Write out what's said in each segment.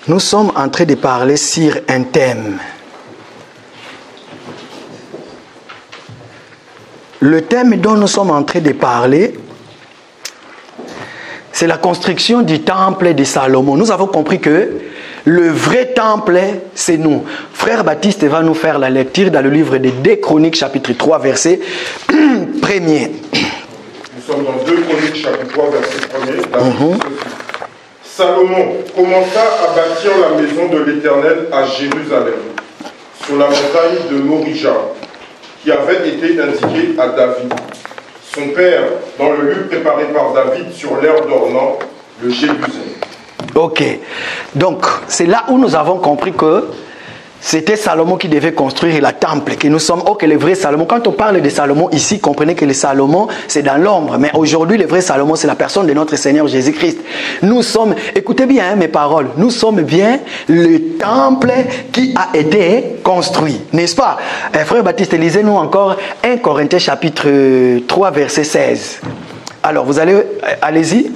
Nous sommes en train de parler sur un thème. Le thème dont nous sommes en train de parler, c'est la construction du temple de Salomon. Nous avons compris que le vrai temple, c'est nous. Frère Baptiste va nous faire la lecture dans le livre de 2 Chroniques, chapitre 3, verset 1er. Nous sommes dans 2 Chroniques, chapitre 3, verset 1er. Salomon commença à bâtir la maison de l'Éternel à Jérusalem, sur la montagne de Morija, qui avait été indiquée à David, son père, dans le lieu préparé par David sur l'aire d'Ornan, le Jébusien. Ok, donc c'est là où nous avons compris que c'était Salomon qui devait construire le temple, que nous sommes, ok, le vrai Salomon. Quand on parle de Salomon ici, comprenez que le Salomon, c'est dans l'ombre. Mais aujourd'hui, le vrai Salomon, c'est la personne de notre Seigneur Jésus-Christ. Nous sommes, écoutez bien mes paroles, nous sommes bien le temple qui a été construit, n'est-ce pas? Frère Baptiste, lisez-nous encore 1 Corinthiens chapitre 3, verset 16. Alors, vous allez, allez-y.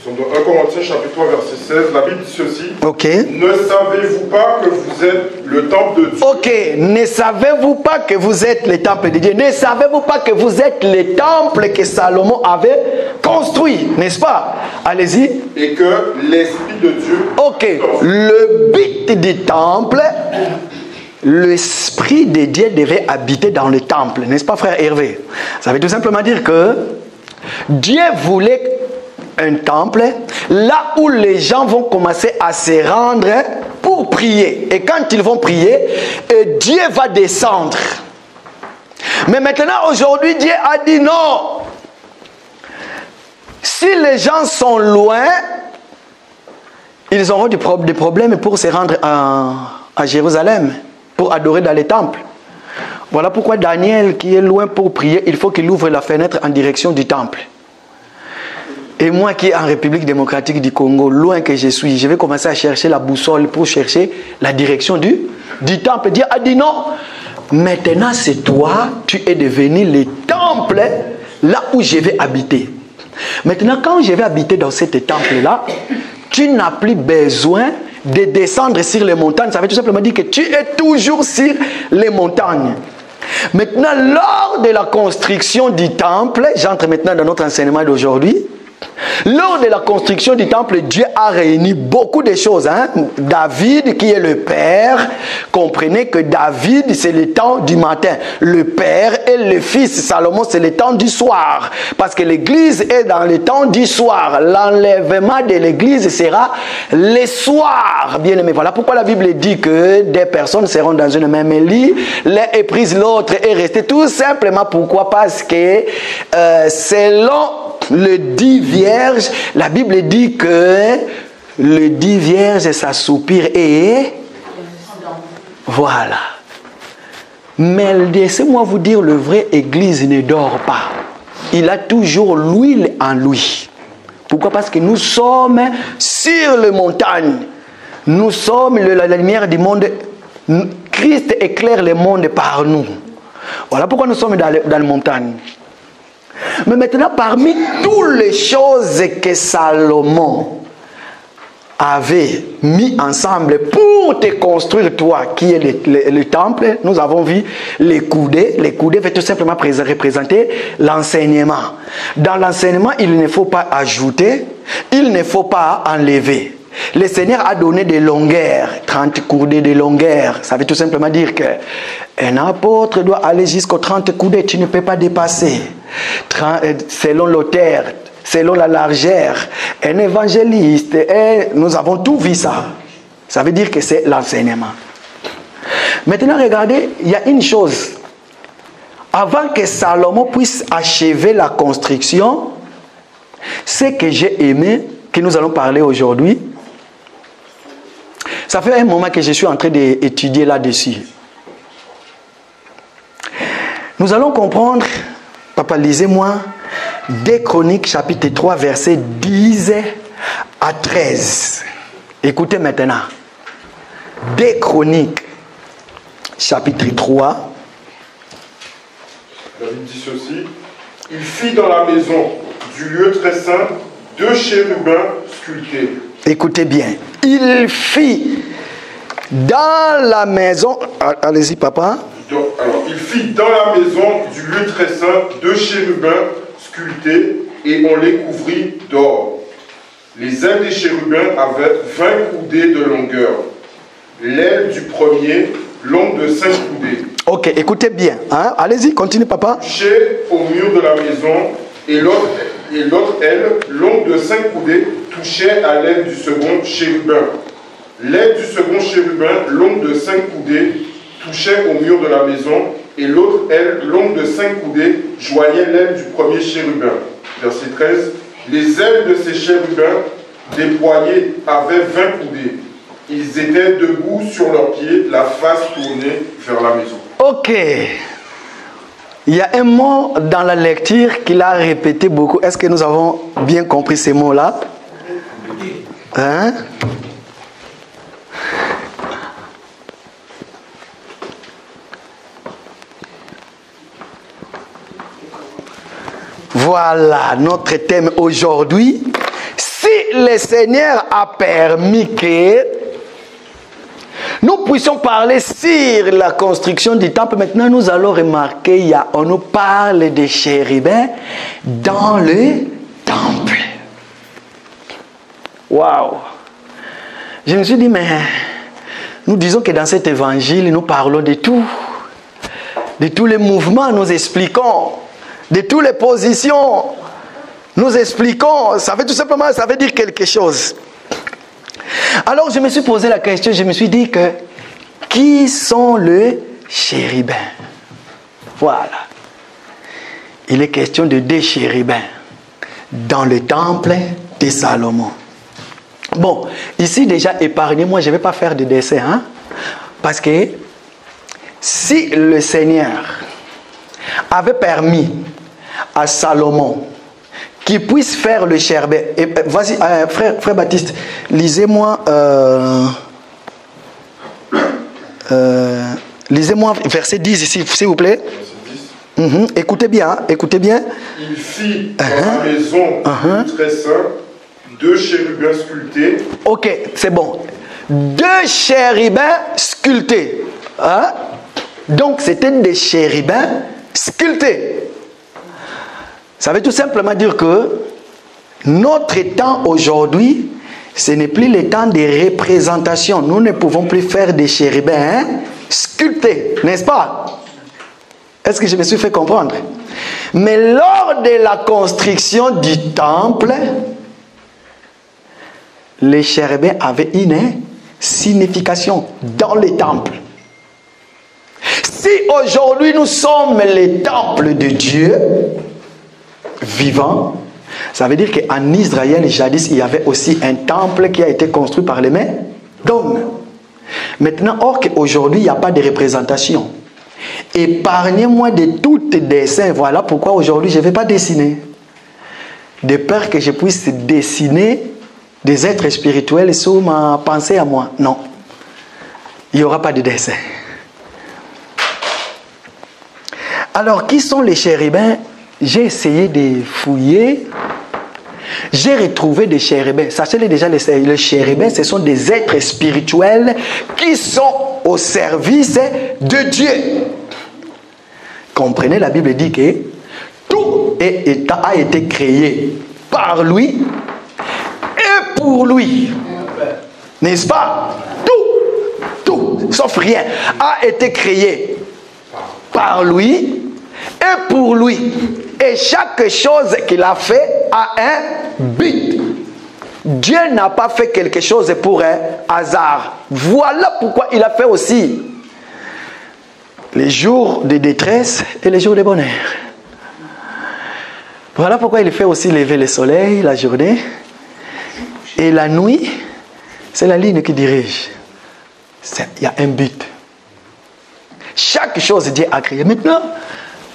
Nous sommes dans 1 Corinthiens chapitre 3 verset 16, la Bible dit ceci. Ok. Ne savez-vous pas que vous êtes le temple de Dieu? Ok, ne savez-vous pas que vous êtes le temple de Dieu? Ne savez-vous pas que vous êtes le temple que Salomon avait construit, n'est-ce pas? Allez-y. Et que l'Esprit de Dieu... Ok, le but du temple, l'Esprit de Dieu devait habiter dans le temple, n'est-ce pas frère Hervé? Ça veut tout simplement dire que Dieu voulait un temple, là où les gens vont commencer à se rendre pour prier. Et quand ils vont prier, Dieu va descendre. Mais maintenant, aujourd'hui, Dieu a dit non. Si les gens sont loin, ils auront des problèmes pour se rendre à Jérusalem, pour adorer dans les temples. Voilà pourquoi Daniel, qui est loin pour prier, il faut qu'il ouvre la fenêtre en direction du temple. Et moi qui est en République démocratique du Congo, loin que je suis, je vais commencer à chercher la boussole pour chercher la direction du temple. Dieu a dit non. Maintenant c'est toi, tu es devenu le temple là où je vais habiter. Maintenant quand je vais habiter dans ce temple-là, tu n'as plus besoin de descendre sur les montagnes. Ça veut tout simplement dire que tu es toujours sur les montagnes. Maintenant, lors de la construction du temple, j'entre maintenant dans notre enseignement d'aujourd'hui. Lors de la construction du temple, Dieu a réuni beaucoup de choses. David, qui est le père, comprenez que David, c'est le temps du matin. Le père et le fils, Salomon, c'est le temps du soir. Parce que l'église est dans le temps du soir. L'enlèvement de l'église sera le soir. Bien aimé, voilà pourquoi la Bible dit que des personnes seront dans une même lit. L'un est prise, l'autre est restée. Tout simplement pourquoi? Parce que selon le dit vierge, la Bible dit que le dit vierge, ça soupire et voilà. Mais laissez-moi vous dire, le vrai église ne dort pas. Il a toujours l'huile en lui. Pourquoi? Parce que nous sommes sur les montagnes. Nous sommes la lumière du monde. Christ éclaire le monde par nous. Voilà pourquoi nous sommes dans les montagnes. Mais maintenant, parmi toutes les choses que Salomon avait mis ensemble pour te construire, toi, qui est le temple, nous avons vu les coudées. Les coudées veulent tout simplement représenter l'enseignement. Dans l'enseignement, il ne faut pas ajouter, il ne faut pas enlever. Le Seigneur a donné des longueurs, 30 coudées de longueur. Ça veut tout simplement dire qu'un apôtre doit aller jusqu'aux 30 coudées, tu ne peux pas dépasser. Selon l'auteur, selon la largeur, un évangéliste, et nous avons tout vu ça. Ça veut dire que c'est l'enseignement. Maintenant, regardez, il y a une chose. Avant que Salomon puisse achever la construction, ce que j'ai aimé, que nous allons parler aujourd'hui, ça fait un moment que je suis en train d'étudier là-dessus. Nous allons comprendre, papa, lisez-moi, 2 Chroniques, chapitre 3, versets 10 à 13. Écoutez maintenant. 2 Chroniques, chapitre 3. La Bible dit ceci. Il fit dans la maison du lieu très saint 2 chérubins sculptés. Écoutez bien. Il fit dans la maison... Allez-y, papa. Alors, il fit dans la maison du lieu très saint 2 chérubins sculptés et on les couvrit d'or. Les ailes des chérubins avaient 20 coudées de longueur. L'aile du premier, longue de 5 coudées. Ok, écoutez bien. Hein? Allez-y, continue, papa. Touchait au mur de la maison et l'autre aile, longue de 5 coudées, touchait à l'aile du second chérubin. L'aile du second chérubin, longue de 5 coudées, touchait au mur de la maison et l'autre aile, longue de 5 coudées, joignait l'aile du premier chérubin. Verset 13. Les ailes de ces chérubins déployés avaient 20 coudées. Ils étaient debout sur leurs pieds, la face tournée vers la maison. Ok. Il y a un mot dans la lecture qu'il a répété beaucoup. Est-ce que nous avons bien compris ces mots-là? Hein? Voilà notre thème aujourd'hui. Si le Seigneur a permis que nous puissions parler sur la construction du temple, maintenant nous allons remarquer, on nous parle des chérubins dans le temple. Waouh! Je me suis dit, mais nous disons que dans cet évangile, nous parlons de tout. De tous les mouvements, nous expliquons. De toutes les positions, nous expliquons. Ça veut tout simplement, ça veut dire quelque chose. Alors je me suis posé la question, je me suis dit que qui sont les chérubins? Voilà. Il est question de 2 chérubins dans le temple de Salomon. Bon, ici déjà épargnez-moi, je ne vais pas faire de dessin, hein? Parce que si le Seigneur avait permis à Salomon qu'il puisse faire le chérubin. Vas-y, frère Baptiste, lisez-moi verset 10 ici, s'il vous plaît. Écoutez bien, écoutez bien. Il fit dans la maison du très saint 2 chérubins sculptés. Ok, c'est bon. 2 chérubins sculptés. Hein? Donc, c'était des chérubins sculptés. Ça veut tout simplement dire que notre temps aujourd'hui, ce n'est plus le temps de représentation. Nous ne pouvons plus faire des chérubins sculptés, n'est-ce pas? Est-ce que je me suis fait comprendre? Mais lors de la construction du temple, les chérubins avaient une signification dans le temple. Si aujourd'hui nous sommes les temples de Dieu vivant, ça veut dire qu'en Israël, jadis, il y avait aussi un temple qui a été construit par les mains d'hommes. Maintenant, or qu'aujourd'hui, il n'y a pas de représentation. Épargnez-moi de tout dessin. Voilà pourquoi aujourd'hui, je ne vais pas dessiner. De peur que je puisse dessiner des êtres spirituels sous ma pensée à moi. Non. Il n'y aura pas de dessin. Alors, qui sont les chérubins? J'ai essayé de fouiller. J'ai retrouvé des chérubins. Sachez-le déjà, les chérubins, ce sont des êtres spirituels qui sont au service de Dieu. Comprenez, la Bible dit que tout a été créé par lui et pour lui. N'est-ce pas? Tout, sauf rien, a été créé par lui et pour lui. Et chaque chose qu'il a fait a un but. Dieu n'a pas fait quelque chose pour un hasard. Voilà pourquoi il a fait aussi les jours de détresse et les jours de bonheur. Voilà pourquoi il fait aussi lever le soleil la journée. Et la nuit, c'est la ligne qui dirige. Il y a un but. Chaque chose Dieu a créé. Maintenant,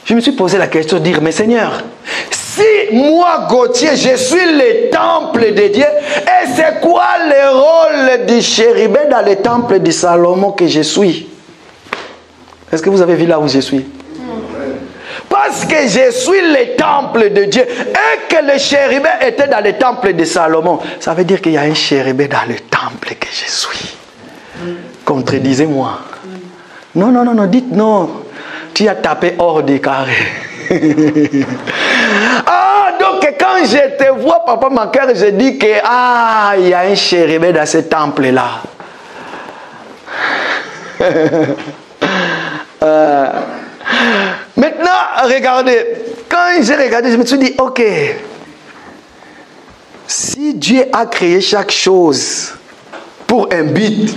je me suis posé la question de dire, mais Seigneur, si moi, Gauthier, je suis le temple de Dieu, et c'est quoi le rôle du chérubin dans le temple de Salomon que je suis? Est-ce que vous avez vu là où je suis? Parce que je suis le temple de Dieu et que le chérubin était dans le temple de Salomon. Ça veut dire qu'il y a un chérubin dans le temple que je suis. Contredisez-moi. Non, non, non, non, dites non. Tu as tapé hors des carrés. Ah, donc quand je te vois, papa, mon cœur, je dis que il y a un chérubin dans ce temple-là. Maintenant, regardez. Quand j'ai regardé, je me suis dit, ok. Si Dieu a créé chaque chose pour un but,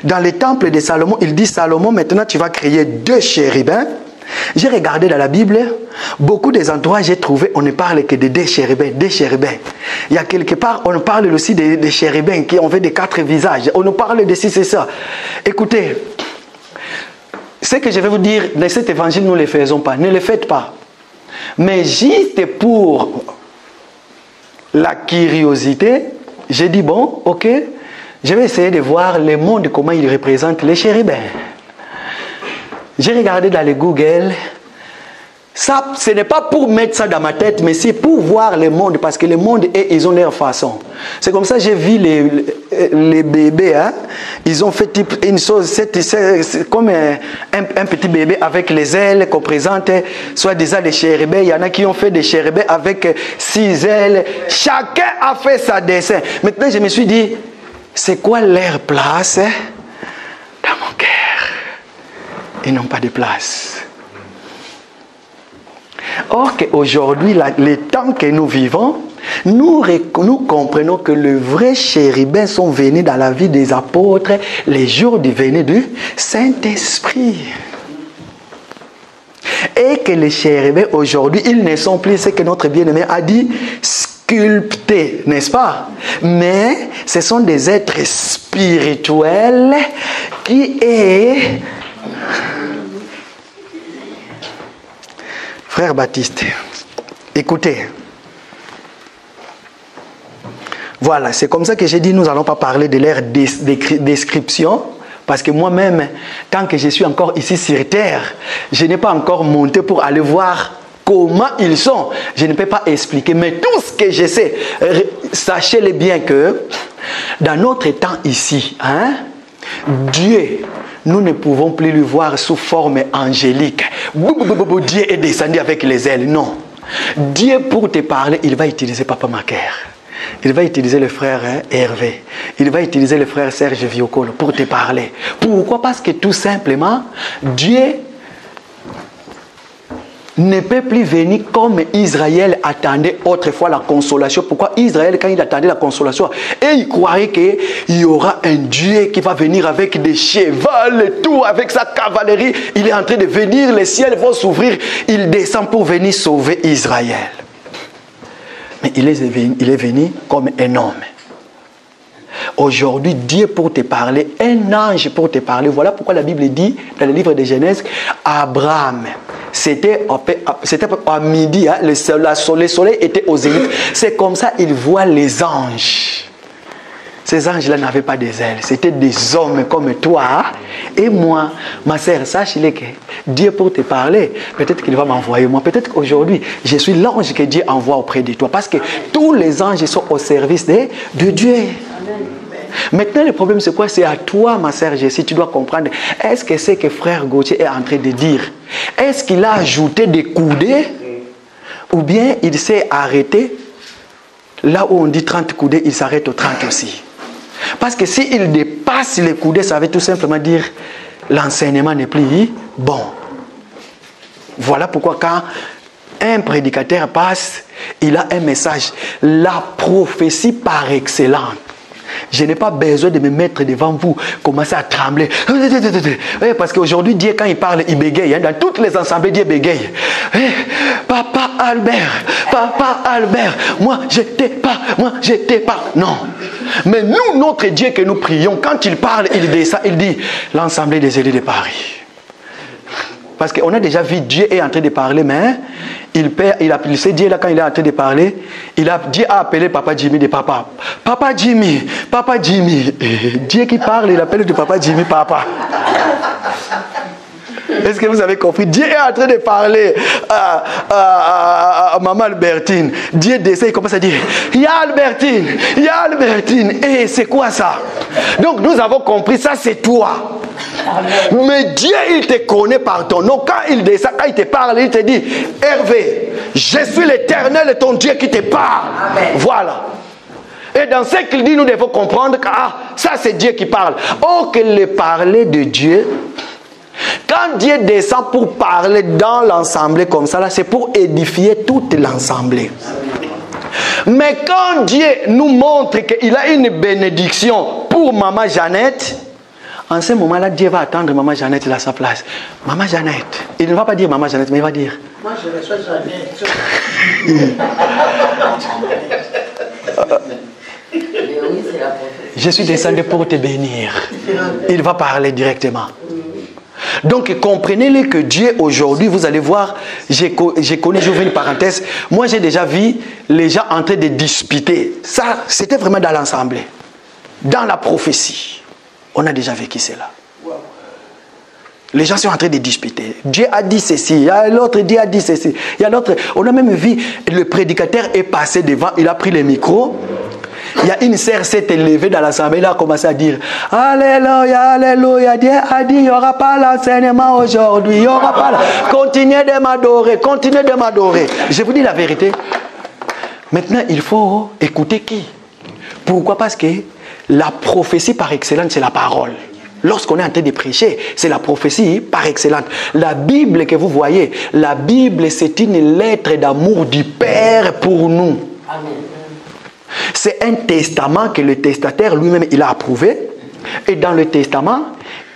dans le temple de Salomon, il dit, Salomon, maintenant tu vas créer 2 chérubins. J'ai regardé dans la Bible, beaucoup des endroits j'ai trouvé, on ne parle que de 2 chérubins, 2 chérubins. Il y a quelque part, on parle aussi des chérubins qui ont fait des 4 visages. On nous parle de ci, c'est ça. Écoutez, ce que je vais vous dire, dans cet évangile, nous ne le faisons pas. Ne le faites pas. Mais juste pour la curiosité, j'ai dit, bon, ok, je vais essayer de voir le monde, comment il représente les chérubins. J'ai regardé dans les Google. Ça, ce n'est pas pour mettre ça dans ma tête, mais c'est pour voir le monde, parce que le monde, ils ont leur façon. C'est comme ça que j'ai vu les bébés. Hein? Ils ont fait type une chose, c'est comme un petit bébé avec les ailes qu'on présente, soit des ailes de chérubins. Il y en a qui ont fait des chérubins avec 6 ailes. Chacun a fait sa dessin. Maintenant, je me suis dit, c'est quoi leur place dans mon cœur? Ils n'ont pas de place. Or qu'aujourd'hui, les temps que nous vivons, nous comprenons que les vrais chérubins sont venus dans la vie des apôtres les jours du venue du Saint-Esprit. Et que les chérubins aujourd'hui, ils ne sont plus ce que notre bien-aimé a dit, sculptés, n'est-ce pas? Mais ce sont des êtres spirituels qui est... Frère Baptiste, écoutez. Voilà, c'est comme ça que j'ai dit, nous n'allons pas parler de leur description, parce que moi-même, tant que je suis encore ici sur terre, je n'ai pas encore monté pour aller voir comment ils sont. Je ne peux pas expliquer, mais tout ce que je sais, sachez-le bien que dans notre temps ici, Dieu, nous ne pouvons plus le voir sous forme angélique. Dieu est descendu avec les ailes. Non. Dieu, pour te parler, il va utiliser Papa Macaire. Il va utiliser le frère Hervé. Il va utiliser le frère Serge Viocolo pour te parler. Pourquoi? Parce que tout simplement, Dieu ne peut plus venir comme Israël attendait autrefois la consolation. Pourquoi Israël, quand il attendait la consolation, et il croyait qu'il y aura un Dieu qui va venir avec des chevaux et tout, avec sa cavalerie. Il est en train de venir, les ciels vont s'ouvrir. Il descend pour venir sauver Israël. Mais il est venu comme un homme. Aujourd'hui, Dieu pour te parler, un ange pour te parler. Voilà pourquoi la Bible dit, dans le livre de Genèse, Abraham, c'était à midi, hein, le soleil était au zénith. C'est comme ça qu'il voit les anges. Ces anges-là n'avaient pas des ailes, c'était des hommes comme toi et moi. Ma sœur, sache-le que Dieu pour te parler, peut-être qu'il va m'envoyer moi. Peut-être qu'aujourd'hui, je suis l'ange que Dieu envoie auprès de toi. Parce que tous les anges sont au service de Dieu. Amen. Maintenant, le problème, c'est quoi? C'est à toi, ma sœur Jessie, tu dois comprendre. Est-ce que c'est que frère Gauthier est en train de dire? Est-ce qu'il a ajouté des coudées? Ou bien il s'est arrêté? Là où on dit 30 coudées, il s'arrête aux 30 aussi. Parce que s'il dépasse les coudées, ça veut tout simplement dire l'enseignement n'est plus bon. Voilà pourquoi quand un prédicateur passe, il a un message. La prophétie par excellence. Je n'ai pas besoin de me mettre devant vous, commencer à trembler. Parce qu'aujourd'hui, Dieu, quand il parle, il bégaye. Dans toutes les assemblées, Dieu bégaye. Papa Albert, moi, j'étais pas. Non. Mais nous, notre Dieu que nous prions, quand il parle, il dit l'Assemblée des élus de Paris. Parce qu'on a déjà vu Dieu est en train de parler, mais il a appelé Dieu là quand il est en train de parler. Dieu a appelé Papa Jimmy de papa. Papa Jimmy. Dieu qui parle, il appelle de Papa Jimmy papa. Est-ce que vous avez compris? Dieu est en train de parler à maman Albertine. Dieu descend, il commence à dire, il y a Albertine, il y a Albertine. Et c'est quoi ça? Donc nous avons compris, ça c'est toi. Mais Dieu, il te connaît par ton nom. Quand il descend, quand il te parle, il te dit, Hervé, je suis l'Éternel, ton Dieu qui te parle. Amen. Voilà. Et dans ce qu'il dit, nous devons comprendre que ça c'est Dieu qui parle. Oh, que le parler de Dieu, quand Dieu descend pour parler dans l'assemblée comme ça, là, c'est pour édifier toute l'assemblée. Mais quand Dieu nous montre qu'il a une bénédiction pour maman Jeannette, en ce moment-là, Dieu va attendre maman Jeannette à sa place. Maman Jeannette, il ne va pas dire maman Jeannette, mais il va dire, moi je reçois Jeannette. Je suis descendu pour te bénir. Il va parler directement. Donc comprenez-le que Dieu aujourd'hui, vous allez voir, je connais, j'ouvre une parenthèse, moi j'ai déjà vu les gens en train de disputer. Ça, c'était vraiment dans l'assemblée. Dans la prophétie. On a déjà vécu cela. Les gens sont en train de disputer. Dieu a dit ceci, l'autre Dieu a dit ceci. Il y a l'autre. On a même vu, le prédicateur est passé devant, il a pris le micro. Il y a une sœur s'est élevée dans l'assemblée, il a commencé à dire Alléluia, Alléluia, Dieu a dit il n'y aura pas l'enseignement aujourd'hui, il n'y aura pas. Continuez de m'adorer, continuez de m'adorer. Je vous dis la vérité. Maintenant, il faut écouter qui? Pourquoi? Parce que la prophétie par excellence, c'est la parole. Lorsqu'on est en train de prêcher, c'est la prophétie par excellence. La Bible que vous voyez, la Bible, c'est une lettre d'amour du Père pour nous. Amen. C'est un testament que le testataire lui-même, il a approuvé. Et dans le testament,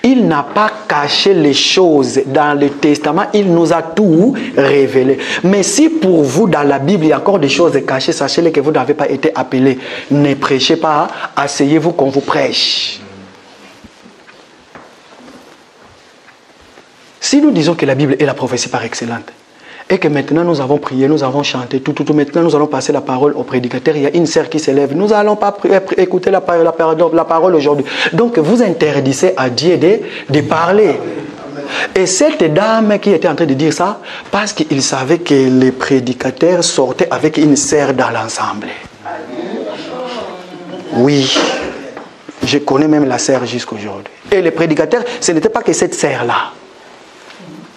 il n'a pas caché les choses. Dans le testament, il nous a tout révélé. Mais si pour vous, dans la Bible, il y a encore des choses cachées, sachez-le que vous n'avez pas été appelé. Ne prêchez pas, asseyez-vous qu'on vous prêche. Si nous disons que la Bible est la prophétie par excellence, et que maintenant nous avons prié, nous avons chanté, tout, maintenant nous allons passer la parole au prédicateur, il y a une sœur qui s'élève, nous n'allons pas écouter la parole aujourd'hui. Donc vous interdisez à Dieu de parler. Et cette dame qui était en train de dire ça, parce qu'il savait que les prédicateurs sortaient avec une sœur dans l'ensemble. Oui, je connais même la sœur jusqu'aujourd'hui. Et les prédicateurs, ce n'était pas que cette sœur-là.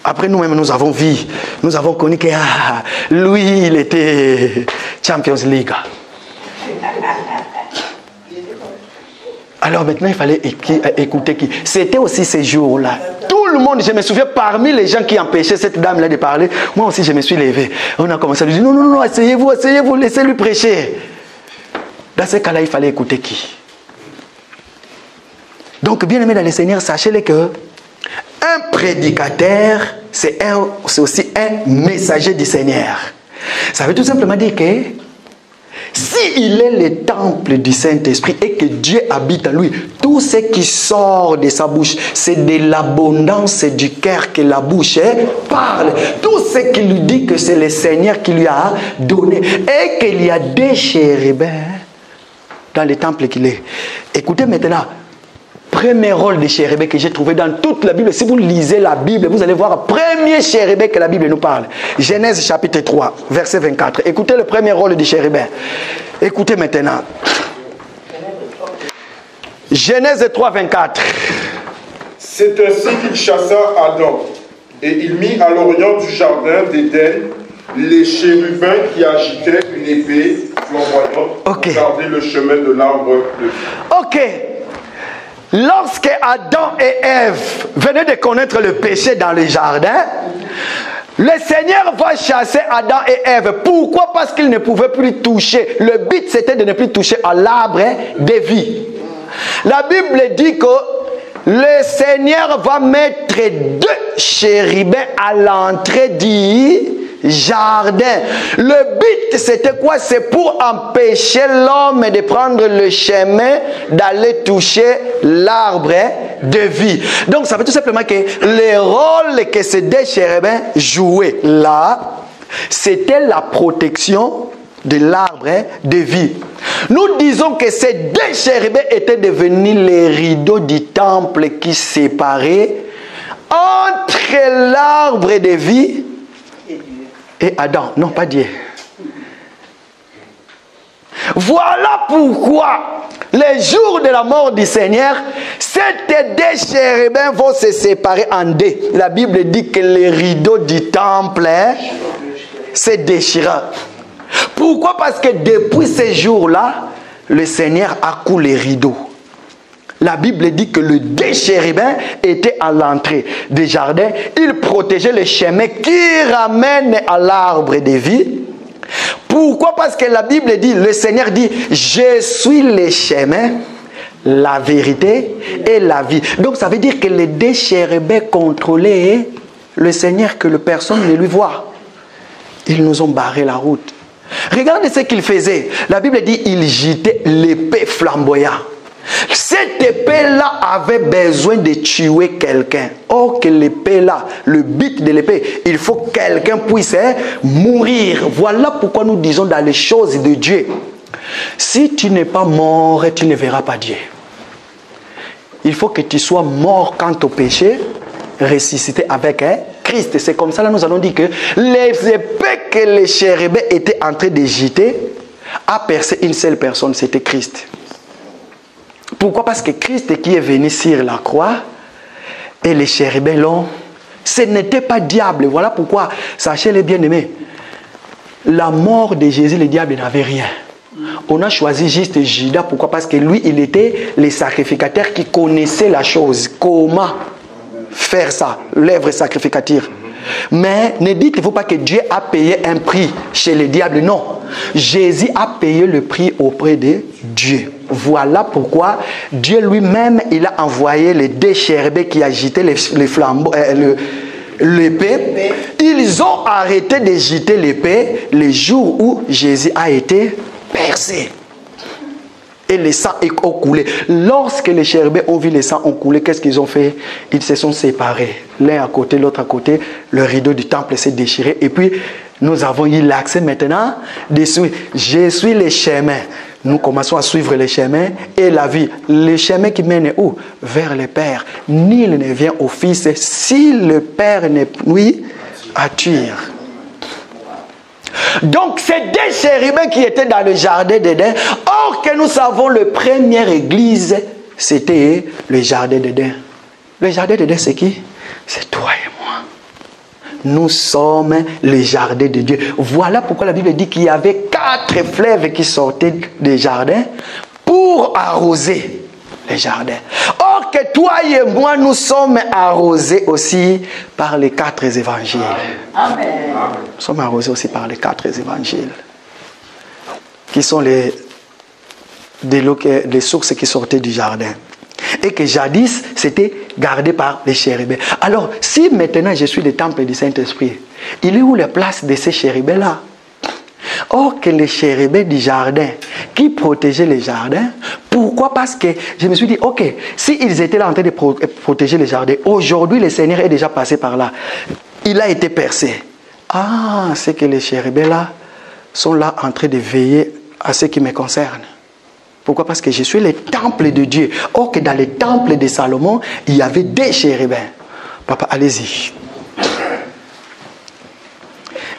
Après nous-mêmes, nous avons vu, nous avons connu que lui, il était Champions League. Alors maintenant, il fallait écouter qui. C'était aussi ces jours-là. Tout le monde, je me souviens, parmi les gens qui empêchaient cette dame-là de parler, moi aussi, je me suis levé. On a commencé à lui dire, non, non, non, asseyez-vous, asseyez-vous, laissez-lui prêcher. Dans ce cas-là, il fallait écouter qui. Donc, bien aimé dans le Seigneur, sachez-le que un prédicateur, c'est aussi un messager du Seigneur. Ça veut tout simplement dire que s'il est le temple du Saint-Esprit et que Dieu habite en lui, tout ce qui sort de sa bouche, c'est de l'abondance du cœur que la bouche parle. Tout ce qui lui dit que c'est le Seigneur qui lui a donné et qu'il y a des chérubins dans le temple qu'il est. Écoutez maintenant. Premier rôle de chérubin que j'ai trouvé dans toute la Bible. Si vous lisez la Bible, vous allez voir le premier chérubin que la Bible nous parle. Genèse chapitre 3, verset 24. Écoutez le premier rôle de chérubin. Écoutez maintenant. Genèse 3, 24. C'est ainsi qu'il chassa Adam, et il mit à l'orient du jardin d'Éden les chérubins qui agitaient une épée flamboyante pour garder le chemin de l'arbre de vie. Ok. Lorsque Adam et Ève venaient de connaître le péché dans le jardin, le Seigneur va chasser Adam et Ève. Pourquoi? Parce qu'ils ne pouvaient plus toucher. Le but, c'était de ne plus toucher à l'arbre de vie. La Bible dit que le Seigneur va mettre 2 chérubins à l'entrée du jardin. Le but, c'était quoi? C'est pour empêcher l'homme de prendre le chemin d'aller toucher l'arbre de vie. Donc ça veut tout simplement que le rôle que ces 2 chérubins jouaient là, c'était la protection de l'arbre de vie. Nous disons que ces 2 chérubins étaient devenus les rideaux du temple qui séparaient entre l'arbre de vie et Adam. Non, pas Dieu. Voilà pourquoi, les jours de la mort du Seigneur, ces deux chérubins vont se séparer en deux. La Bible dit que les rideaux du temple se déchirent. Pourquoi? Parce que depuis ces jours-là, le Seigneur a coulé les rideaux. La Bible dit que les deux chérubins étaient à l'entrée du jardin. Ils protégeaient le chemin qui ramène à l'arbre de vie. Pourquoi? Parce que la Bible dit, le Seigneur dit, je suis le chemin, la vérité et la vie. Donc ça veut dire que les deux chérubins contrôlaient le Seigneur, que personne ne lui voit. Ils nous ont barré la route. Regardez ce qu'ils faisaient. La Bible dit, ils jetaient l'épée flamboyante. Cette épée-là avait besoin de tuer quelqu'un. Or que l'épée-là, le but de l'épée, il faut que quelqu'un puisse mourir. Voilà pourquoi nous disons dans les choses de Dieu, si tu n'es pas mort, tu ne verras pas Dieu. Il faut que tu sois mort quant au péché, ressuscité avec Christ. C'est comme ça, là, nous allons dire que les épées que les chérubins étaient en train de jeter a percé une seule personne, c'était Christ. Pourquoi? Parce que Christ qui est venu sur la croix et les chérubins l'ont. Ce n'était pas diable. Voilà pourquoi, sachez les bien-aimés, la mort de Jésus, le diable n'avait rien. On a choisi juste Judas. Pourquoi? Parce que lui, il était le sacrificateur qui connaissait la chose. Comment faire ça, l'œuvre sacrificative. Mais ne dites-vous pas que Dieu a payé un prix chez le diable. Non. Jésus a payé le prix auprès de Dieu. Voilà pourquoi Dieu lui-même, il a envoyé les deux chérubins qui agitaient les flambeaux, l'épée. Ils ont arrêté de jeter l'épée le jour où Jésus a été percé. Et le sang est coulé. Lorsque les chérubins ont vu le sang ont coulé, qu'est-ce qu'ils ont fait? Ils se sont séparés. L'un à côté, l'autre à côté. Le rideau du temple s'est déchiré. Et puis, nous avons eu l'accès maintenant de suivre. Je suis le chemin. Nous commençons à suivre le chemin et la vie. Le chemin qui mène où? Vers le Père. Nul ne vient au Fils si le Père ne lui attire. Donc, ces deux chérubins qui étaient dans le jardin d'Éden, or que nous savons, la première église, c'était le jardin d'Éden. Le jardin d'Éden, c'est qui? C'est toi et moi. Nous sommes le jardin de Dieu. Voilà pourquoi la Bible dit qu'il y avait 4 fleuves qui sortaient des jardins pour arroser les jardins. Or que toi et moi, nous sommes arrosés aussi par les 4 évangiles. Amen. Nous sommes arrosés aussi par les 4 évangiles, qui sont les sources qui sortaient du jardin. Et que jadis, c'était gardé par les chérubins. Alors, si maintenant je suis le temple du Saint-Esprit, il est où la place de ces chérubins-là? Or que les chérubins du jardin qui protégeaient les jardins, pourquoi? Parce que je me suis dit, ok, s'ils étaient là en train de protéger les jardins, aujourd'hui le Seigneur est déjà passé par là. Il a été percé. Ah, c'est que les chérubins là sont là en train de veiller à ce qui me concerne. Pourquoi? Parce que je suis le temple de Dieu. Or que dans le temple de Salomon, il y avait des chérubins. Papa, allez-y.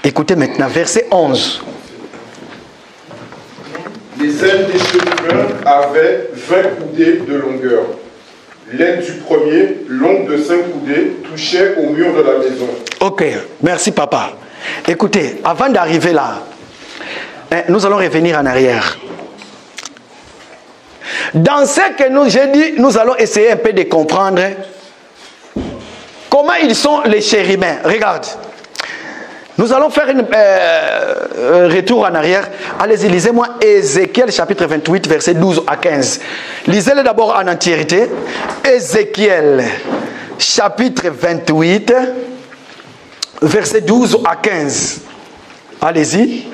Écoutez maintenant, verset 11. Les ailes des chérubins avaient 20 coudées de longueur. L'aile du premier, longue de 5 coudées, touchait au mur de la maison. Ok, merci papa. Écoutez, avant d'arriver là, nous allons revenir en arrière. Dans ce que j'ai dit, nous allons essayer un peu de comprendre comment ils sont les chérubins. Regarde. Nous allons faire un retour en arrière. Allez-y, lisez-moi Ézéchiel chapitre 28, versets 12 à 15. Lisez-le d'abord en entièreté. Ézéchiel chapitre 28, versets 12 à 15. Allez-y.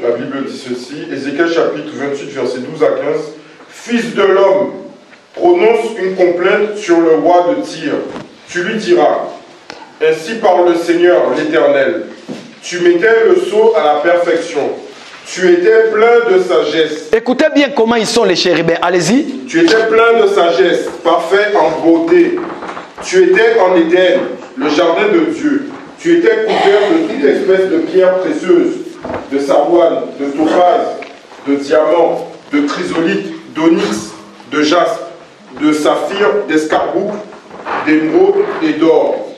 La Bible dit ceci, Ézéchiel chapitre 28, versets 12 à 15. Fils de l'homme, prononce une complainte sur le roi de Tyr. Tu lui diras, ainsi parle le Seigneur l'Éternel. Tu mettais le sceau à la perfection. Tu étais plein de sagesse. Écoutez bien comment ils sont les chérubins. Allez-y. Tu étais plein de sagesse, parfait en beauté. Tu étais en Éden, le jardin de Dieu. Tu étais couvert de toute espèce de pierres précieuses, de savoine, de topaz, de diamant, de chrysolite, d'onyx, de jaspe, de saphir, d'escarboucle, d'émeraude et d'or.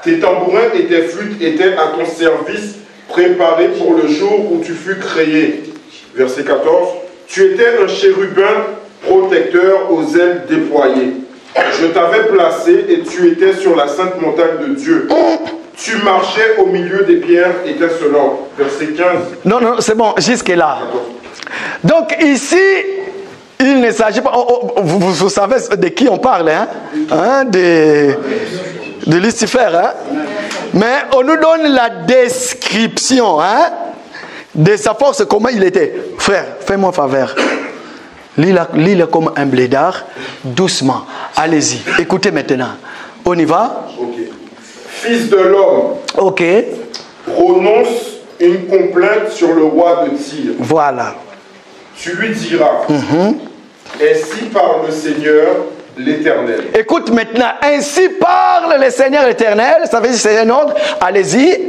Tes tambourins et tes flûtes étaient à ton service, préparés pour le jour où tu fus créé. Verset 14. Tu étais un chérubin protecteur aux ailes déployées. Je t'avais placé et tu étais sur la sainte montagne de Dieu. Tu marchais au milieu des pierres étincelantes. Verset 15. Non, non, c'est bon, jusque là. Donc ici, il ne s'agit pas... vous savez de qui on parle, hein? De Lucifer, hein? Mais on nous donne la description, hein, de sa force, comment il était. Frère, fais-moi un faveur. Lis-le comme un blédard, doucement. Allez-y, écoutez maintenant. On y va? Ok. Fils de l'homme. Ok. Prononce une complainte sur le roi de Tyr. Voilà. Tu lui diras, ainsi parle le Seigneur, l'Éternel. Écoute maintenant, ainsi parle le Seigneur l'Éternel. Ça veut dire c'est un ordre. Allez-y.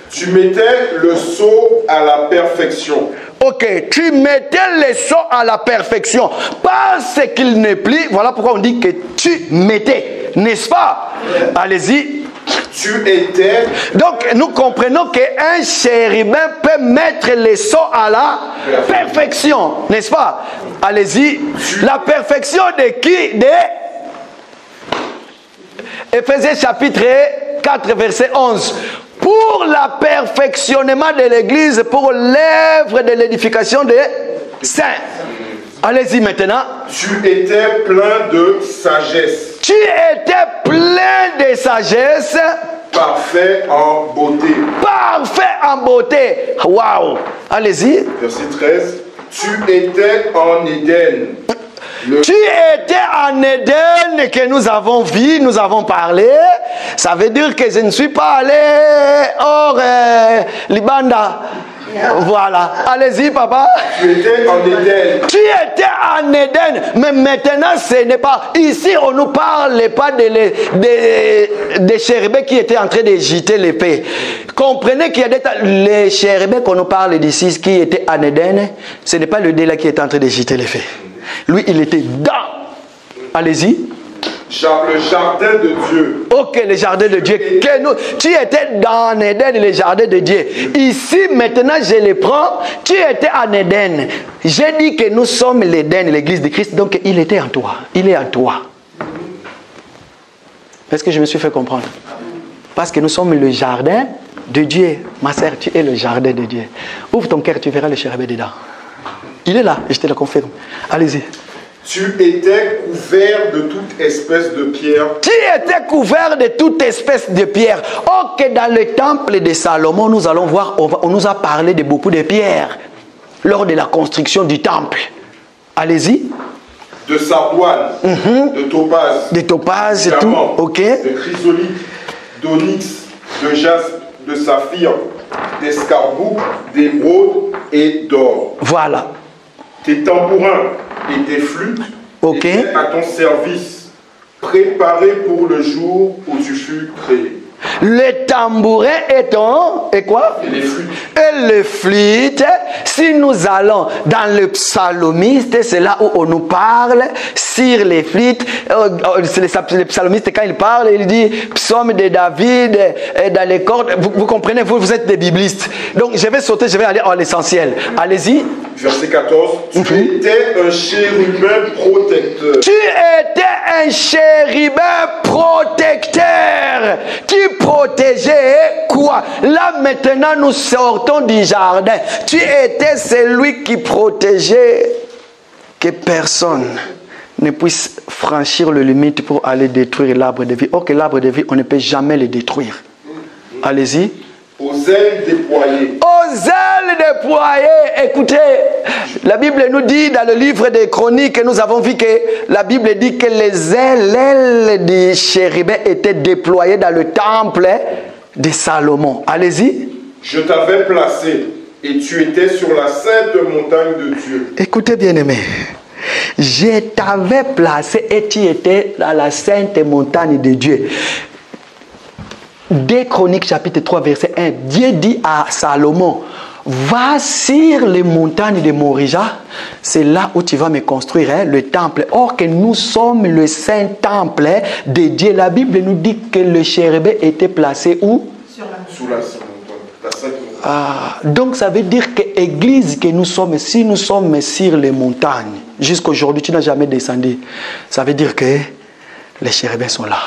Tu mettais le sceau à la perfection. Ok, tu mettais le sceau à la perfection. Parce qu'il ne plie. Voilà pourquoi on dit que tu mettais. N'est-ce pas? Allez-y. Tu étais... Donc, nous comprenons qu'un chérubin peut mettre les sceaux à la perfection, n'est-ce pas? Allez-y. La perfection de qui? De Éphésiens chapitre 4, verset 11. Pour la perfectionnement de l'Église, pour l'œuvre de l'édification des saints. Allez-y maintenant. Tu étais plein de sagesse. Tu étais plein de sagesse. Parfait en beauté. Parfait en beauté. Waouh. Allez-y. Verset 13. Tu étais en Éden. Tu étais en Éden que nous avons vu, nous avons parlé. Ça veut dire que je ne suis pas allé hors Libanda. Voilà. Allez-y, papa. Tu étais en Éden. Tu étais en Éden. Mais maintenant, ce n'est pas... Ici, on ne nous parle pas des chérubins qui étaient en train de jeter l'épée. Comprenez qu'il y a les chérubins qu'on nous parle d'ici, qui étaient en Éden, ce n'est pas le délai qui était en train de jeter l'épée. Lui, il était dans. Allez-y. Le jardin de Dieu. Ok, le jardin de Dieu. Tu étais dans Éden, le jardin de Dieu. Ici, maintenant, je le prends. Tu étais en Éden. J'ai dit que nous sommes l'Éden, l'église de Christ. Donc, il était en toi. Il est en toi. Est-ce que je me suis fait comprendre? Parce que nous sommes le jardin de Dieu. Ma sœur, tu es le jardin de Dieu. Ouvre ton cœur, tu verras le chérubin dedans. Il est là, et je te le confirme. Allez-y. Tu étais couvert de toute espèce de pierre. Tu étais couvert de toute espèce de pierre. Ok, dans le temple de Salomon, nous allons voir, on nous a parlé de beaucoup de pierres lors de la construction du temple. Allez-y. De savoine, de topaz. De topaz et tout. Ok. De chrysolite, d'onyx, de jaspe, de saphir, d'escarboucle, d'émeraude et d'or. Voilà. Tes tambourins et tes flûtes étaient à ton service, préparés pour le jour où tu fus créé. Le tambourin et quoi? Et les flûtes. Et les flûtes. Si nous allons dans le psalmiste, c'est là où on nous parle sur les flûtes. Le psalmiste, quand il parle, il dit psaume de David dans les cordes. Vous comprenez, vous êtes des biblistes. Donc je vais sauter, je vais aller à l'essentiel. Allez-y. Verset 14. Tu étais un chérubin protecteur. Tu étais un chérubin protecteur qui protégeait quoi? Là maintenant nous sortons du jardin. Tu étais celui qui protégeait que personne ne puisse franchir le limite pour aller détruire l'arbre de vie. Or que l'arbre de vie, on ne peut jamais le détruire. Allez-y. Aux ailes déployées. Aux ailes déployées. Écoutez, la Bible nous dit dans le livre des Chroniques, nous avons vu que la Bible dit que les ailes des chérubins étaient déployées dans le temple de Salomon. Allez-y. Je t'avais placé et tu étais sur la sainte montagne de Dieu. Écoutez bien aimé, je t'avais placé et tu étais dans la sainte montagne de Dieu. 2 Chroniques chapitre 3 verset 1, Dieu dit à Salomon, va sur les montagnes de Morija, c'est là où tu vas me construire le temple. Or que nous sommes le saint temple de Dieu. La Bible nous dit que le chérubin était placé où? Sous la sainte montagne. Donc ça veut dire que l'église que nous sommes, si nous sommes sur les montagnes, jusqu'aujourd'hui tu n'as jamais descendu, ça veut dire que les chérubins sont là.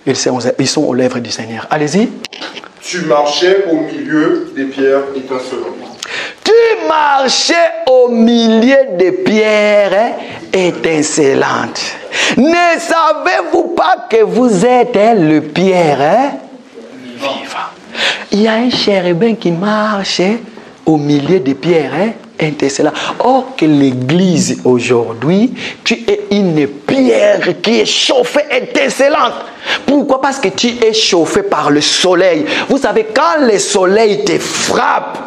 Ils sont aux lèvres du Seigneur. Allez-y. Tu marchais au milieu des pierres étincelantes. Tu marchais au milieu des pierres étincelantes. Ne savez-vous pas que vous êtes le pierre vivant? Il y a un chérubin qui marche au milieu des pierres étincelantes. Or que l'église aujourd'hui, tu es une pierre qui est chauffée étincelante. Pourquoi? Parce que tu es chauffé par le soleil. Vous savez, quand le soleil te frappe,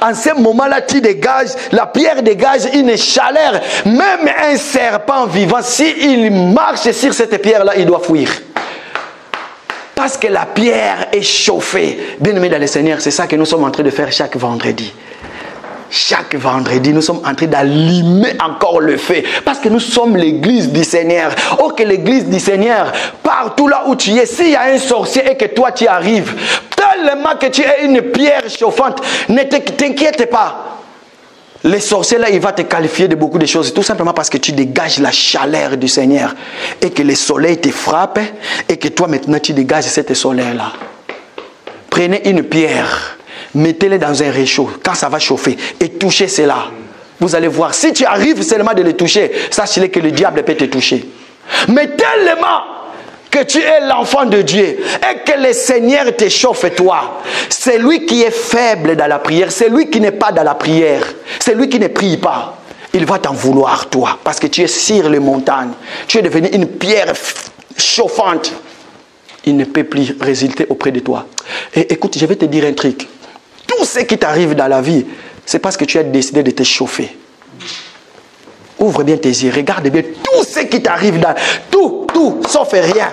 en ce moment-là, tu dégages, la pierre dégage une chaleur. Même un serpent vivant, s'il marche sur cette pierre-là, il doit fuir. Parce que la pierre est chauffée. Bien-aimés dans le Seigneur, c'est ça que nous sommes en train de faire chaque vendredi. Chaque vendredi, nous sommes en train d'allumer encore le feu. Parce que nous sommes l'église du Seigneur. Oh, que l'église du Seigneur, partout là où tu es, s'il y a un sorcier et que toi tu arrives, tellement que tu es une pierre chauffante, ne t'inquiète pas. Le sorcier là, il va te qualifier de beaucoup de choses. Tout simplement parce que tu dégages la chaleur du Seigneur. Et que le soleil te frappe. Et que toi maintenant tu dégages cette soleil là. Prenez une pierre. Mettez-les dans un réchaud quand ça va chauffer et touchez cela. Vous allez voir, si tu arrives seulement de les toucher, sachez que le diable peut te toucher. Mais tellement que tu es l'enfant de Dieu et que le Seigneur te chauffe toi, c'est lui qui est faible dans la prière, c'est lui qui n'est pas dans la prière, c'est lui qui ne prie pas. Il va t'en vouloir toi parce que tu es sur les montagnes, tu es devenu une pierre chauffante. Il ne peut plus résulter auprès de toi. Et écoute, je vais te dire un truc. Tout ce qui t'arrive dans la vie, c'est parce que tu as décidé de te chauffer. Ouvre bien tes yeux, regarde bien tout ce qui t'arrive dans... Tout, sauf rien.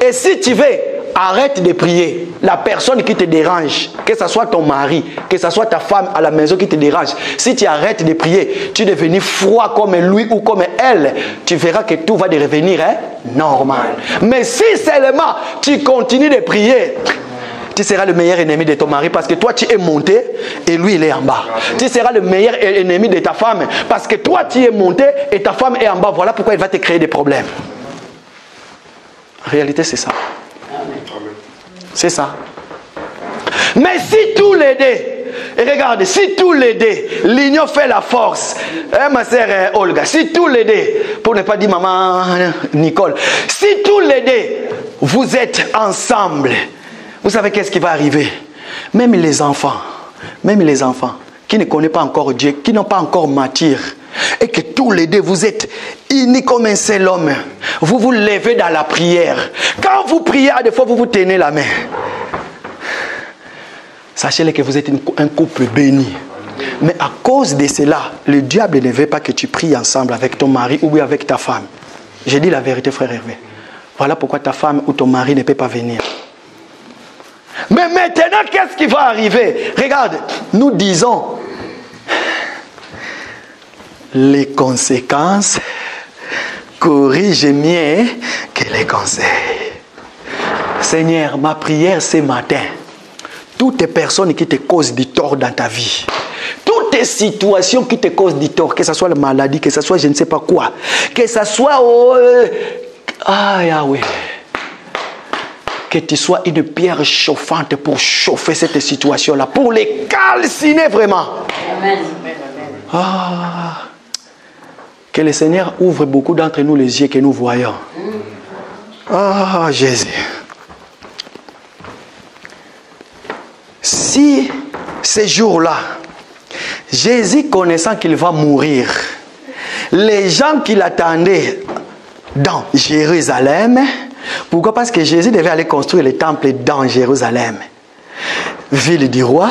Et si tu veux, arrête de prier. La personne qui te dérange, que ce soit ton mari, que ce soit ta femme à la maison qui te dérange, si tu arrêtes de prier, tu es devenu froid comme lui ou comme elle, tu verras que tout va devenir normal. Mais si seulement tu continues de prier, tu seras le meilleur ennemi de ton mari parce que toi tu es monté et lui il est en bas. Tu seras le meilleur ennemi de ta femme parce que toi tu es monté et ta femme est en bas. Voilà pourquoi il va te créer des problèmes. En réalité c'est ça. C'est ça. Mais si tous les deux, et regarde, si tous les deux, l'union fait la force, ma sœur Olga, si tous les deux, pour ne pas dire maman Nicole, si tous les deux, vous êtes ensemble, vous savez qu'est-ce qui va arriver? Même les enfants qui ne connaissent pas encore Dieu, qui n'ont pas encore mûri, et que tous les deux vous êtes unis comme un seul homme, vous vous levez dans la prière. Quand vous priez, à des fois vous vous tenez la main. Sachez que vous êtes un couple béni. Mais à cause de cela, le diable ne veut pas que tu pries ensemble avec ton mari ou avec ta femme. Je dis la vérité, frère Hervé. Voilà pourquoi ta femme ou ton mari ne peut pas venir. Mais maintenant, qu'est-ce qui va arriver? Regarde, nous disons, les conséquences corrigent mieux que les conseils. Seigneur, ma prière ce matin, toutes les personnes qui te causent du tort dans ta vie, toutes les situations qui te causent du tort, que ce soit la maladie, que ce soit je ne sais pas quoi, que ce soit... Yahweh, que tu sois une pierre chauffante pour chauffer cette situation-là, pour les calciner vraiment. Amen. Que le Seigneur ouvre beaucoup d'entre nous les yeux que nous voyons. Jésus. Si ces jours-là, Jésus connaissant qu'il va mourir, les gens qui l'attendaient dans Jérusalem, pourquoi? Parce que Jésus devait aller construire le temple dans Jérusalem, ville du roi.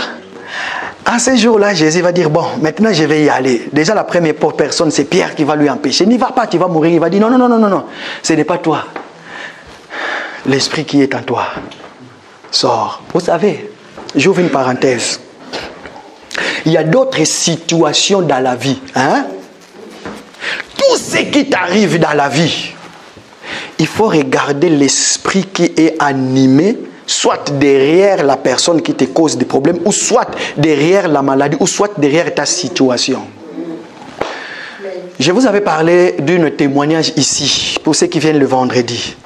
À ce jour-là, Jésus va dire, bon, maintenant je vais y aller. Déjà, la première personne, c'est Pierre qui va lui empêcher. N'y va pas, tu vas mourir. Il va dire, non, non, non, non, non, non. Ce n'est pas toi. L'esprit qui est en toi sort. Vous savez, j'ouvre une parenthèse. Il y a d'autres situations dans la vie. Hein? Tout ce qui t'arrive dans la vie, il faut regarder l'esprit qui est animé, soit derrière la personne qui te cause des problèmes, ou soit derrière la maladie, ou soit derrière ta situation. Je vous avais parlé d'un témoignage ici, pour ceux qui viennent le vendredi.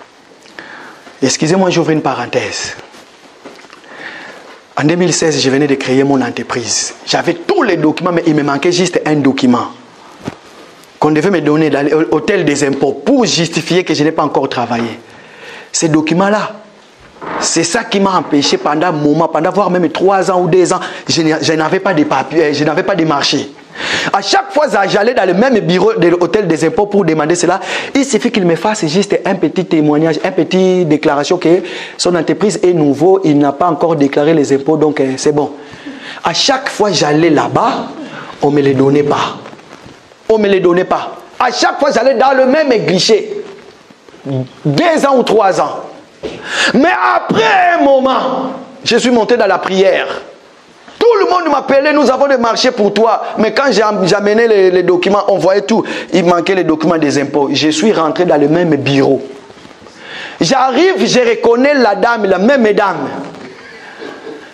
Excusez-moi, j'ouvre une parenthèse. En 2016, je venais de créer mon entreprise. J'avais tous les documents, mais il me manquait juste un document qu'on devait me donner dans l'hôtel des impôts pour justifier que je n'ai pas encore travaillé. Ces documents-là, c'est ça qui m'a empêché pendant un moment, pendant voire même 3 ans ou 2 ans, je n'avais pas de papiers, je n'avais pas de marché. À chaque fois, j'allais dans le même bureau de l'hôtel des impôts pour demander cela. Il suffit qu'il me fasse juste un petit témoignage, une petite déclaration que son entreprise est nouveau, il n'a pas encore déclaré les impôts, donc c'est bon. À chaque fois, j'allais là-bas, on ne me les donnait pas. On ne me les donnait pas. À chaque fois, j'allais dans le même guichet. 2 ans ou 3 ans. Mais après un moment, je suis monté dans la prière. Tout le monde m'appelait, nous avons des marchés pour toi. Mais quand j'amenais les documents, on voyait tout. Il manquait les documents des impôts. Je suis rentré dans le même bureau. J'arrive, je reconnais la dame, la même dame.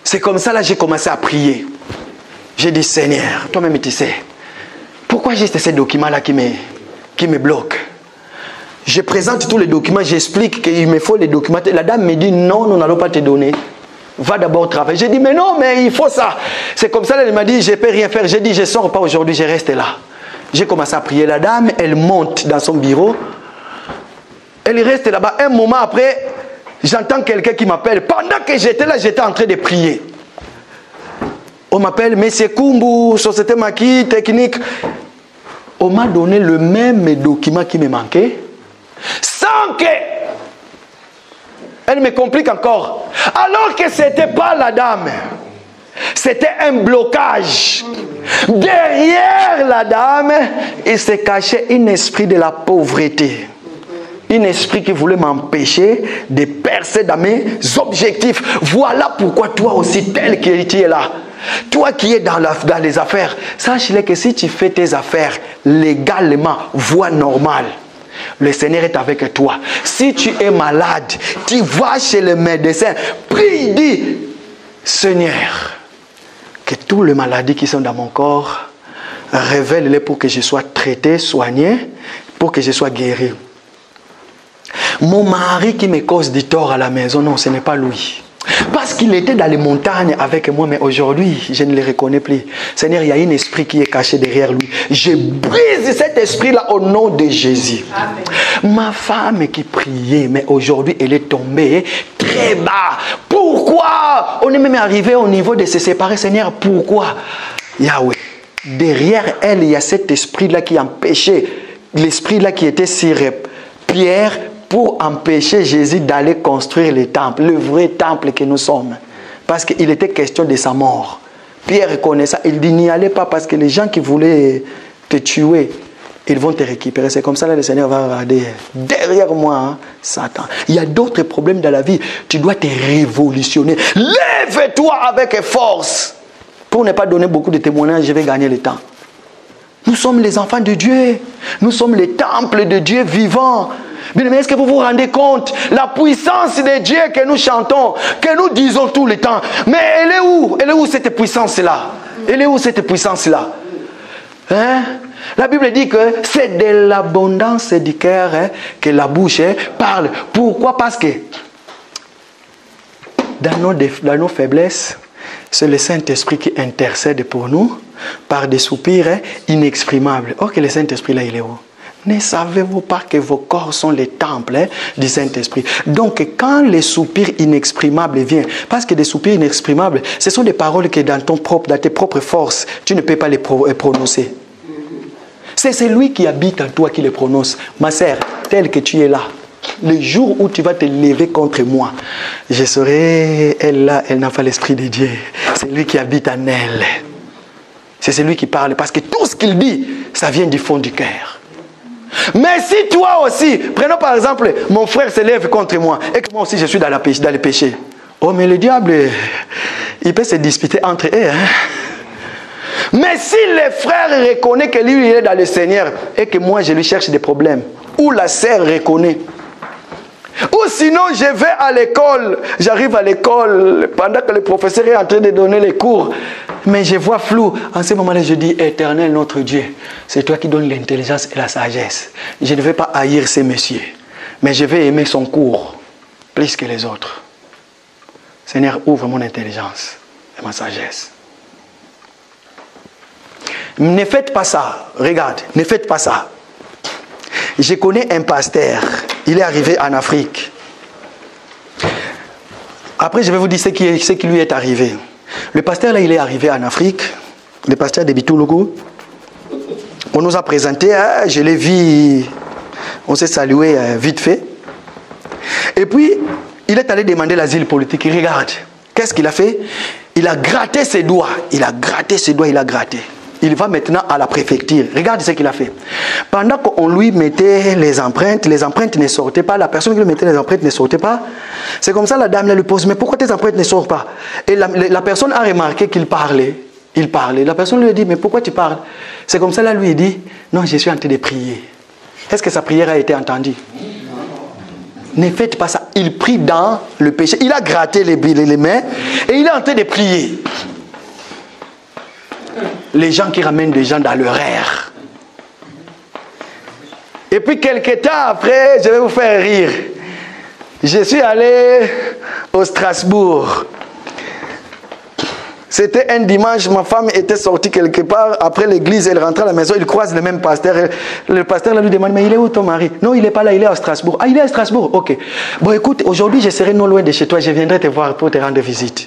C'est comme ça, là, j'ai commencé à prier. J'ai dit, Seigneur, toi-même tu sais, pourquoi juste ces documents-là qui me bloquent? Je présente tous les documents, j'explique qu'il me faut les documents. La dame me dit, non, nous n'allons pas te donner. Va d'abord travailler. J'ai dit, mais non, mais il faut ça. C'est comme ça, elle m'a dit, je ne peux rien faire. J'ai dit, je ne sors pas aujourd'hui, je reste là. J'ai commencé à prier. La dame, elle monte dans son bureau. Elle reste là-bas. Un moment après, j'entends quelqu'un qui m'appelle. Pendant que j'étais là, j'étais en train de prier. On m'appelle, Monsieur Kumbu, Société Maquis, Technique. On m'a donné le même document qui me manquait. Sans que... Elle me complique encore. Alors que ce n'était pas la dame. C'était un blocage. Derrière la dame, il se cachait un esprit de la pauvreté. Un esprit qui voulait m'empêcher de percer dans mes objectifs. Voilà pourquoi toi aussi, tel que tu es là. Toi qui es dans les affaires, sache-le que si tu fais tes affaires légalement, voie normale, le Seigneur est avec toi. Si tu es malade, tu vas chez le médecin, prie, dis, Seigneur, que toutes les maladies qui sont dans mon corps, révèle-les pour que je sois traité, soigné, pour que je sois guéri. Mon mari qui me cause du tort à la maison, non, ce n'est pas lui. Parce qu'il était dans les montagnes avec moi, mais aujourd'hui, je ne le reconnais plus. Seigneur, il y a un esprit qui est caché derrière lui. Je brise cet esprit-là au nom de Jésus. Amen. Ma femme qui priait, mais aujourd'hui, elle est tombée très bas. Pourquoi? On est même arrivé au niveau de se séparer. Seigneur, pourquoi? Yahweh, derrière elle, il y a cet esprit-là qui empêchait, l'esprit-là qui était sur Pierre, pour empêcher Jésus d'aller construire le temple, le vrai temple que nous sommes. Parce qu'il était question de sa mort. Pierre reconnaît ça. Il dit, n'y allez pas parce que les gens qui voulaient te tuer, ils vont te récupérer. C'est comme ça que le Seigneur va regarder. Derrière moi, hein, Satan. Il y a d'autres problèmes dans la vie. Tu dois te révolutionner. Lève-toi avec force. Pour ne pas donner beaucoup de témoignages, je vais gagner le temps. Nous sommes les enfants de Dieu. Nous sommes les temples de Dieu vivants. Mais est-ce que vous vous rendez compte la puissance de Dieu que nous chantons, que nous disons tout le temps? Mais elle est où? Elle est où cette puissance-là? Elle est où cette puissance-là? Hein? La Bible dit que c'est de l'abondance du cœur que la bouche parle. Pourquoi? Parce que dans nos faiblesses, c'est le Saint-Esprit qui intercède pour nous par des soupirs inexprimables. Or que le Saint-Esprit là, il est où? Ne savez-vous pas que vos corps sont les temples du Saint-Esprit? Donc, quand les soupirs inexprimables viennent, parce que des soupirs inexprimables, ce sont des paroles que dans tes propres forces, tu ne peux pas les prononcer. C'est celui qui habite en toi qui les prononce. Ma sœur, tel que tu es là, le jour où tu vas te lever contre moi, je serai elle là, elle n'a pas l'Esprit de Dieu. C'est lui qui habite en elle. C'est celui qui parle. Parce que tout ce qu'il dit, ça vient du fond du cœur. Mais si toi aussi, prenons par exemple, mon frère se lève contre moi et que moi aussi je suis dans le péché. Oh, mais le diable, il peut se disputer entre eux. Hein? Mais si le frère reconnaît que lui, il est dans le Seigneur et que moi, je lui cherche des problèmes, ou la sœur reconnaît, ou sinon, je vais à l'école, j'arrive à l'école pendant que le professeur est en train de donner les cours, mais je vois flou. En ce moment-là, je dis, Éternel, notre Dieu, c'est toi qui donnes l'intelligence et la sagesse. Je ne vais pas haïr ces messieurs, mais je vais aimer son cours plus que les autres. Seigneur, ouvre mon intelligence et ma sagesse. Ne faites pas ça. Regarde, ne faites pas ça. Je connais un pasteur. Il est arrivé en Afrique. Après, je vais vous dire ce qui lui est arrivé. Le pasteur, là, il est arrivé en Afrique. Le pasteur de Bitoulougou. On nous a présenté. Je l'ai vu. On s'est salué vite fait. Et puis, il est allé demander l'asile politique. Il regarde. Qu'est-ce qu'il a fait? Il a gratté ses doigts. Il a gratté ses doigts. Il a gratté. Il va maintenant à la préfecture. Regarde ce qu'il a fait. Pendant qu'on lui mettait les empreintes ne sortaient pas. La personne qui lui mettait les empreintes ne sortait pas. C'est comme ça la dame lui pose, mais pourquoi tes empreintes ne sortent pas? Et la personne a remarqué qu'il parlait. Il parlait. La personne lui a dit, mais pourquoi tu parles? C'est comme ça là lui dit, non, je suis en train de prier. Est-ce que sa prière a été entendue? Ne faites pas ça. Il prie dans le péché. Il a gratté les mains et il est en train de prier. Les gens qui ramènent des gens dans leur air. Et puis quelques temps après, je vais vous faire rire. Je suis allé au Strasbourg. C'était un dimanche, ma femme était sortie quelque part. Après l'église, elle rentrait à la maison, il croise le même pasteur. Le pasteur lui demande, mais il est où ton mari? Non, il n'est pas là, il est à Strasbourg. Ah, il est à Strasbourg, ok. Bon, écoute, aujourd'hui, je serai non loin de chez toi, je viendrai te voir pour te rendre visite.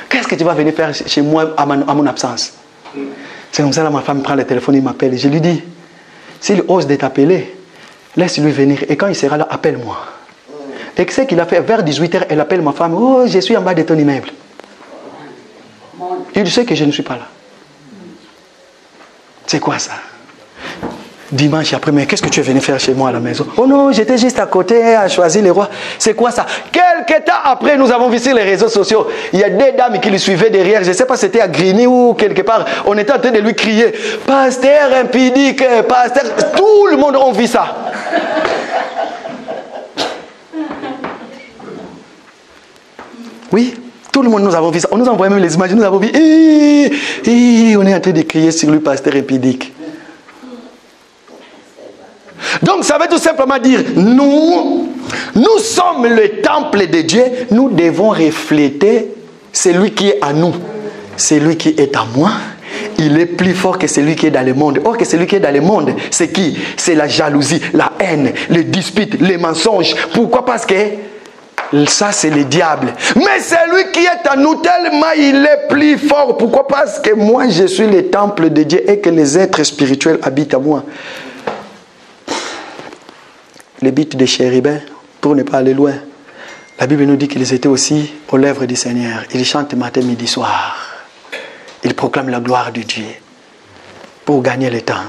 Qu'est-ce que tu vas venir faire chez moi à mon absence? C'est comme ça, là, ma femme prend le téléphone, il m'appelle. Je lui dis, s'il ose de t'appeler, laisse-lui venir. Et quand il sera là, appelle-moi. Et ce qu'il a fait, vers 18h, elle appelle ma femme. Oh, je suis en bas de ton immeuble. Il sait que je ne suis pas là. C'est quoi ça? Dimanche après, mais qu'est-ce que tu es venu faire chez moi à la maison? Oh non, j'étais juste à côté à choisir les rois. C'est quoi ça? Quelques temps après, nous avons vu sur les réseaux sociaux, il y a des dames qui lui suivaient derrière. Je ne sais pas si c'était à Grigny ou quelque part. On était en train de lui crier, pasteur impudique, pasteur. Tout le monde a vu ça. Oui, tout le monde, nous avons vu ça. On nous a envoyé même les images, nous avons vu. On est en train de crier sur lui, pasteur impudique. Donc ça veut tout simplement dire, nous sommes le temple de Dieu, nous devons refléter celui qui est à nous. Celui qui est à moi, il est plus fort que celui qui est dans le monde. Or que celui qui est dans le monde, c'est qui? C'est la jalousie, la haine, les disputes, les mensonges. Pourquoi? Parce que ça c'est le diable. Mais celui qui est en nous tellement il est plus fort. Pourquoi? Parce que moi je suis le temple de Dieu et que les êtres spirituels habitent à moi. Les bites de chérubins, pour ne pas aller loin, la Bible nous dit qu'ils étaient aussi aux lèvres du Seigneur. Ils chantent matin, midi, soir. Ils proclament la gloire de Dieu pour gagner le temps.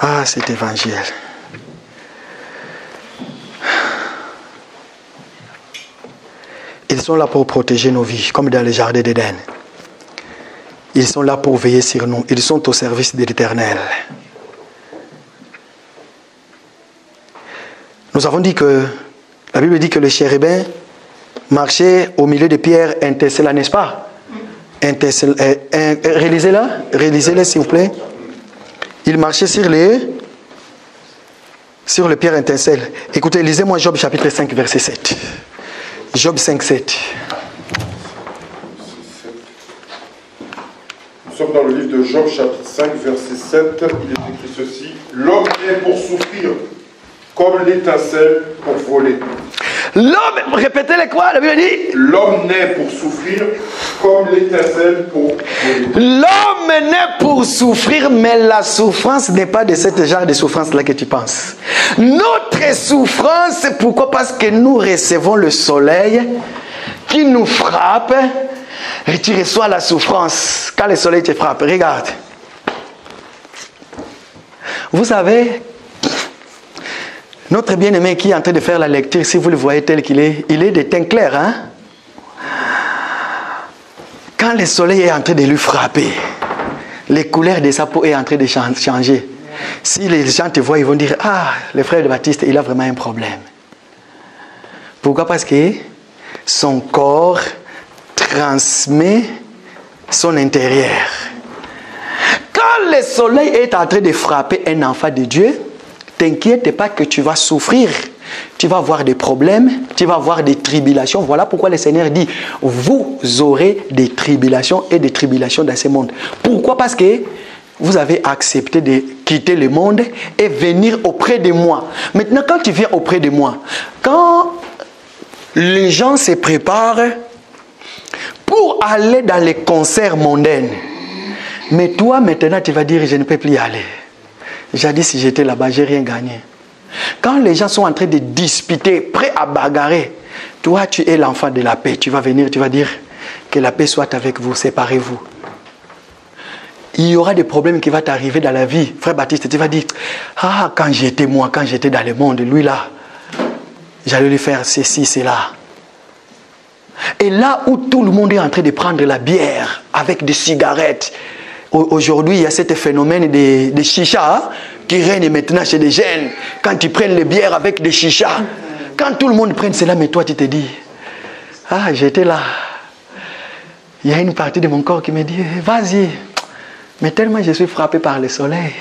Ah, cet évangile. Ils sont là pour protéger nos vies, comme dans le jardin d'Éden. Ils sont là pour veiller sur nous. Ils sont au service de l'Éternel. Nous avons dit que, la Bible dit que le chérubin marchait au milieu des pierres étincelantes, n'est-ce pas? Réalisez-la s'il vous plaît. Il marchait sur les pierres étincelles. Écoutez, lisez-moi Job chapitre 5 verset 7. Job 5, 7. Nous sommes dans le livre de Job chapitre 5 verset 7. Il est écrit ceci. L'homme est pour souffrir comme l'étincelle pour voler. L'homme, répétez-le quoi? La Bible dit l'homme naît pour souffrir comme l'étincelle pour voler. L'homme naît pour souffrir, mais la souffrance n'est pas de ce genre de souffrance-là que tu penses. Notre souffrance, pourquoi? Parce que nous recevons le soleil qui nous frappe et tu reçois la souffrance quand le soleil te frappe. Regarde. Vous savez, notre bien-aimé qui est en train de faire la lecture, si vous le voyez tel qu'il est, il est de teint clair, hein? Quand le soleil est en train de lui frapper, les couleurs de sa peau est en train de changer. Si les gens te voient, ils vont dire, ah, le frère de Baptiste, il a vraiment un problème. Pourquoi? Parce que son corps transmet son intérieur. Quand le soleil est en train de frapper un enfant de Dieu, t'inquiète pas que tu vas souffrir. Tu vas avoir des problèmes, tu vas avoir des tribulations. Voilà pourquoi le Seigneur dit, vous aurez des tribulations et des tribulations dans ce monde. Pourquoi? Parce que vous avez accepté de quitter le monde et venir auprès de moi. Maintenant, quand tu viens auprès de moi, quand les gens se préparent pour aller dans les concerts mondains, mais toi, maintenant, tu vas dire, je ne peux plus y aller. Jadis, si j'étais là-bas, je n'ai rien gagné. Quand les gens sont en train de disputer, prêts à bagarrer, toi, tu es l'enfant de la paix. Tu vas venir, tu vas dire que la paix soit avec vous, séparez-vous. Il y aura des problèmes qui vont t'arriver dans la vie. Frère Baptiste, tu vas dire, ah, quand j'étais dans le monde, lui là, j'allais lui faire ceci, cela. Et là où tout le monde est en train de prendre la bière avec des cigarettes, aujourd'hui, il y a ce phénomène de chicha qui règne maintenant chez les jeunes. Quand ils prennent les bières avec des chichas, quand tout le monde prend cela, mais toi, tu te dis, ah, j'étais là. Il y a une partie de mon corps qui me dit, vas-y. Mais tellement je suis frappé par le soleil,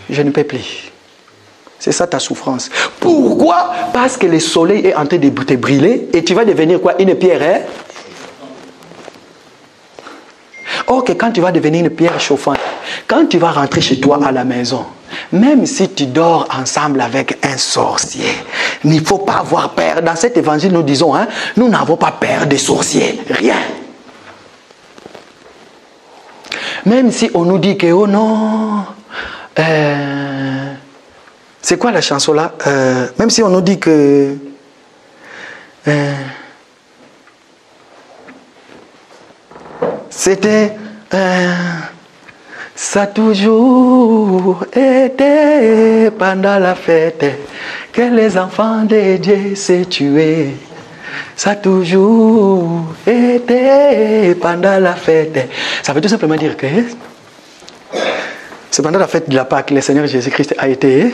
je ne peux plus. C'est ça ta souffrance. Pourquoi? Parce que le soleil est en train de te brûler et tu vas devenir quoi? Une pierre, hein? Or que quand tu vas devenir une pierre chauffante, quand tu vas rentrer chez toi à la maison, même si tu dors ensemble avec un sorcier, il ne faut pas avoir peur. Dans cet évangile, nous disons, hein, nous n'avons pas peur des sorciers. Rien. Même si on nous dit que, oh non, c'est quoi la chanson là? Même si on nous dit que... c'était... ça a toujours été pendant la fête que les enfants de Dieu s'est tués. Ça a toujours été pendant la fête. Ça veut tout simplement dire que c'est pendant la fête de la Pâque que le Seigneur Jésus-Christ a été.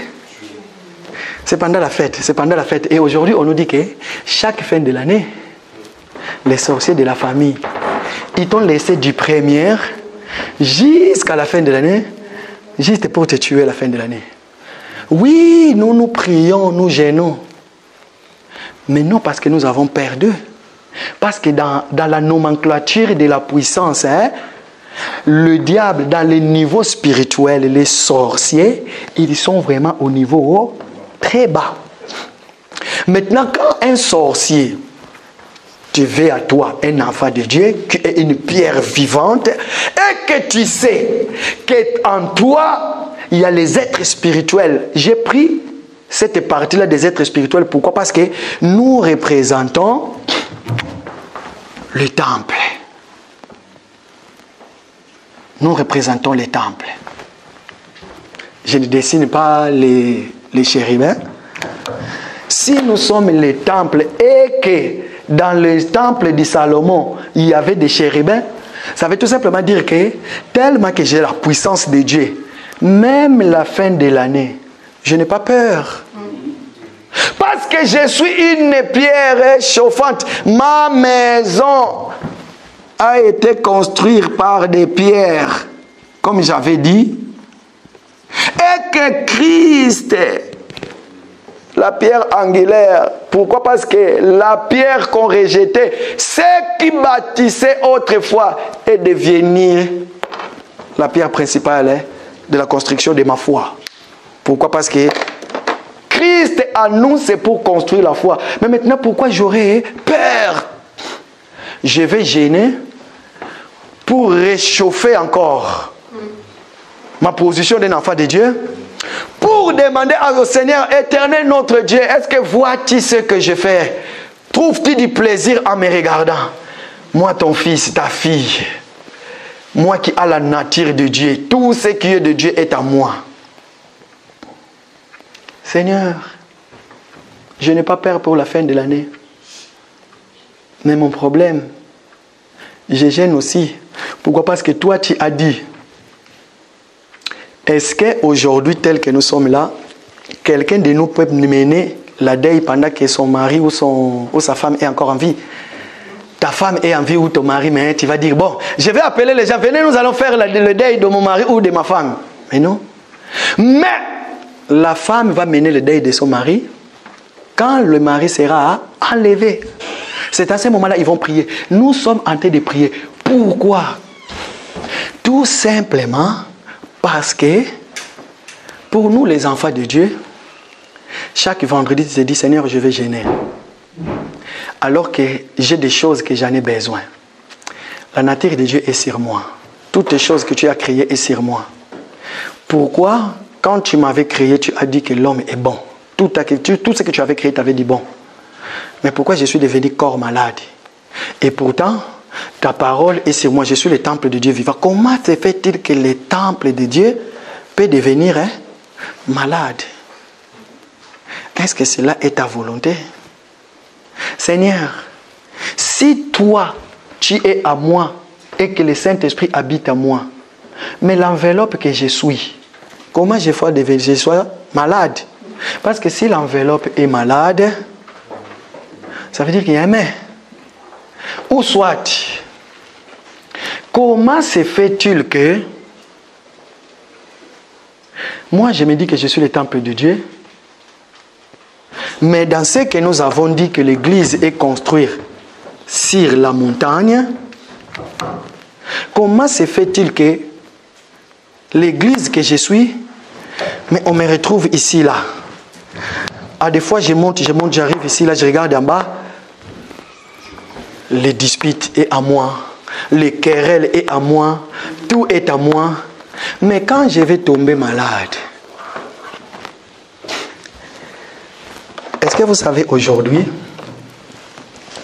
C'est pendant la fête. C'est pendant la fête. Et aujourd'hui, on nous dit que chaque fin de l'année, les sorciers de la famille, ils t'ont laissé du premier jusqu'à la fin de l'année, juste pour te tuer à la fin de l'année. Oui, nous prions, nous gênons. Mais non parce que nous avons peur d'eux. Parce que dans la nomenclature de la puissance, hein, le diable, dans les niveaux spirituels, les sorciers, ils sont vraiment au niveau très bas. Maintenant, quand un sorcier te veut à toi, un enfant de Dieu, qui est une pierre vivante, et que tu sais qu'en toi, il y a les êtres spirituels. J'ai pris cette partie-là des êtres spirituels. Pourquoi? Parce que nous représentons le temple. Nous représentons les temples. Je ne dessine pas les chérubins. Si nous sommes les temples et que dans le temple de Salomon, il y avait des chérubins, ça veut tout simplement dire que tellement que j'ai la puissance de Dieu, même la fin de l'année, je n'ai pas peur. Parce que je suis une pierre chauffante. Ma maison a été construite par des pierres, comme j'avais dit. Et que Christ, la pierre angulaire, pourquoi? Parce que la pierre qu'on rejetait, ce qui bâtissait autrefois, est devenue la pierre principale de la construction de ma foi. Pourquoi? Parce que Christ en nous, c'est pour construire la foi. Mais maintenant, pourquoi j'aurais peur? Je vais gêner pour réchauffer encore ma position d'un enfant de Dieu, pour demander au Seigneur éternel notre Dieu, est-ce que vois-tu ce que je fais? trouves-tu du plaisir en me regardant? Moi, ton fils, ta fille, moi qui ai la nature de Dieu, tout ce qui est de Dieu est à moi. Seigneur, je n'ai pas peur pour la fin de l'année. Mais mon problème, je gêne aussi. Pourquoi? Parce que toi, tu as dit, est-ce qu'aujourd'hui, tel que nous sommes là, quelqu'un de nous peut mener la deuil pendant que son mari ou sa femme est encore en vie? Ta femme est en vie ou ton mari, mais tu vas dire, bon, je vais appeler les gens, venez, nous allons faire le deuil de mon mari ou de ma femme. Mais non. Mais la femme va mener le deuil de son mari quand le mari sera enlevé. C'est à ce moment-là ils vont prier. Nous sommes en train de prier. Pourquoi? Tout simplement parce que pour nous les enfants de Dieu, chaque vendredi tu te dis, Seigneur, je vais jeûner. Alors que j'ai des choses que j'en ai besoin. La nature de Dieu est sur moi. Toutes les choses que tu as créées sont sur moi. Pourquoi? Quand tu m'avais créé, tu as dit que l'homme est bon. Tout ce que tu avais créé, tu avais dit bon. Mais pourquoi je suis devenu corps malade? Et pourtant, ta parole est sur moi. Je suis le temple de Dieu vivant. Comment se fait-il que le temple de Dieu peut devenir malade? Est-ce que cela est ta volonté? Seigneur, si toi, tu es à moi et que le Saint-Esprit habite à moi, mais l'enveloppe que je suis, comment je sois malade? Parce que si l'enveloppe est malade, ça veut dire qu'il y a un mais. Ou soit, comment se fait-il que moi je me dis que je suis le temple de Dieu, mais dans ce que nous avons dit que l'église est construite sur la montagne, comment se fait-il que l'église que je suis, mais on me retrouve ici, là. À des fois, je monte, j'arrive ici, là, je regarde en bas. Les disputes est à moi. Les querelles est à moi. Tout est à moi. Mais quand je vais tomber malade, est-ce que vous savez aujourd'hui,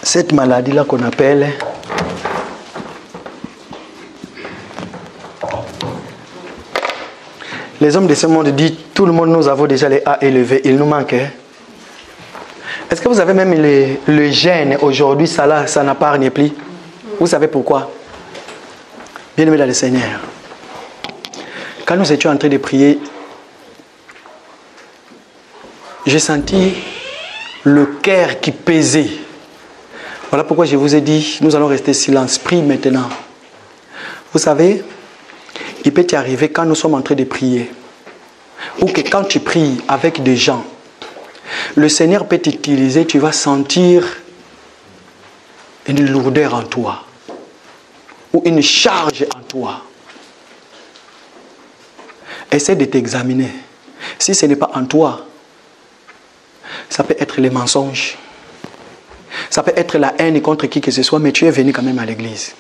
cette maladie-là qu'on appelle les hommes de ce monde disent, tout le monde, nous avons déjà les A élevés, il nous manque. Est-ce que vous avez même le gène aujourd'hui, ça n'épargne plus? Vous savez pourquoi? Bien-aimés dans le Seigneur, quand nous étions en train de prier, j'ai senti le cœur qui pesait. Voilà pourquoi je vous ai dit, nous allons rester silence, prie maintenant. Vous savez, il peut y arriver quand nous sommes en train de prier, ou que quand tu pries avec des gens, le Seigneur peut t'utiliser, tu vas sentir une lourdeur en toi, ou une charge en toi. Essaie de t'examiner. Si ce n'est pas en toi, ça peut être les mensonges, ça peut être la haine contre qui que ce soit, mais tu es venu quand même à l'église.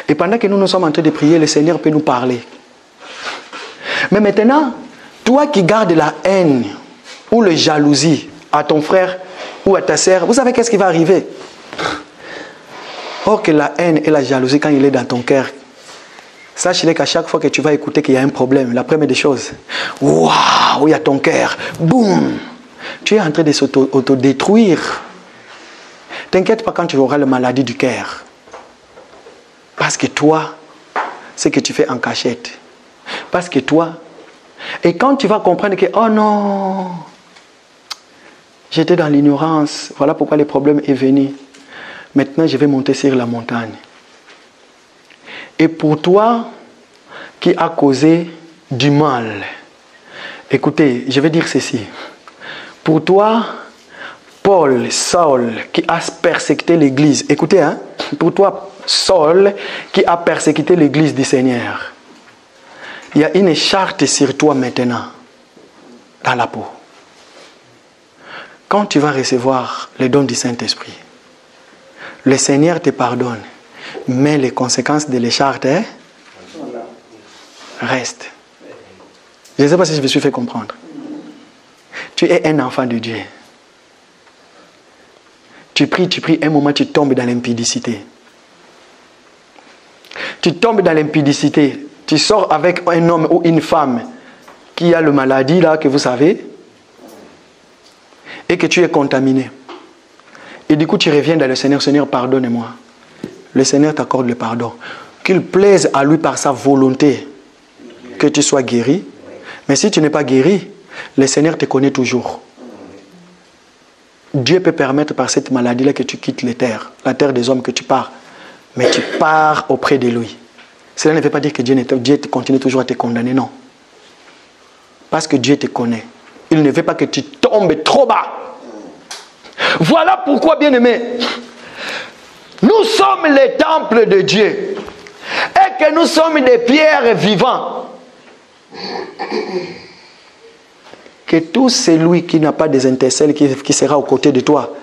Et pendant que nous sommes en train de prier, le Seigneur peut nous parler. Mais maintenant, toi qui gardes la haine ou la jalousie à ton frère ou à ta sœur, vous savez qu'est-ce qui va arriver? Or que la haine et la jalousie, quand il est dans ton cœur, sache-le qu'à chaque fois que tu vas écouter qu'il y a un problème, la première des choses, waouh, il y a ton cœur, boum, tu es en train de s'autodétruire. T'inquiète pas quand tu auras la maladie du cœur. Parce que toi, ce que tu fais en cachette. Parce que toi, et quand tu vas comprendre que, oh non, j'étais dans l'ignorance, voilà pourquoi le problème est venu. Maintenant, je vais monter sur la montagne. Et pour toi, qui a causé du mal, écoutez, je vais dire ceci. Pour toi, Paul, Saul, qui a persécuté l'église, écoutez, hein, pour toi, Saul, qui a persécuté l'église du Seigneur, il y a une charte sur toi maintenant, dans la peau. Quand tu vas recevoir le don du Saint-Esprit, le Seigneur te pardonne, mais les conséquences de la charte restent. Je ne sais pas si je me suis fait comprendre. Tu es un enfant de Dieu. Tu pries, un moment tu tombes dans l'impudicité. Tu tombes dans l'impudicité. Tu sors avec un homme ou une femme qui a la maladie là que vous savez et que tu es contaminé. Et du coup tu reviens dans le Seigneur, Seigneur pardonne-moi. Le Seigneur t'accorde le pardon. Qu'il plaise à lui par sa volonté que tu sois guéri. Mais si tu n'es pas guéri, le Seigneur te connaît toujours. Dieu peut permettre par cette maladie-là que tu quittes la terre des hommes, que tu pars. Mais tu pars auprès de lui. Cela ne veut pas dire que Dieu continue toujours à te condamner, non. Parce que Dieu te connaît. Il ne veut pas que tu tombes trop bas. Voilà pourquoi, bien-aimés, nous sommes les temples de Dieu. Et que nous sommes des pierres vivantes. Que tout celui qui n'a pas des intercelles, qui sera aux côtés de toi,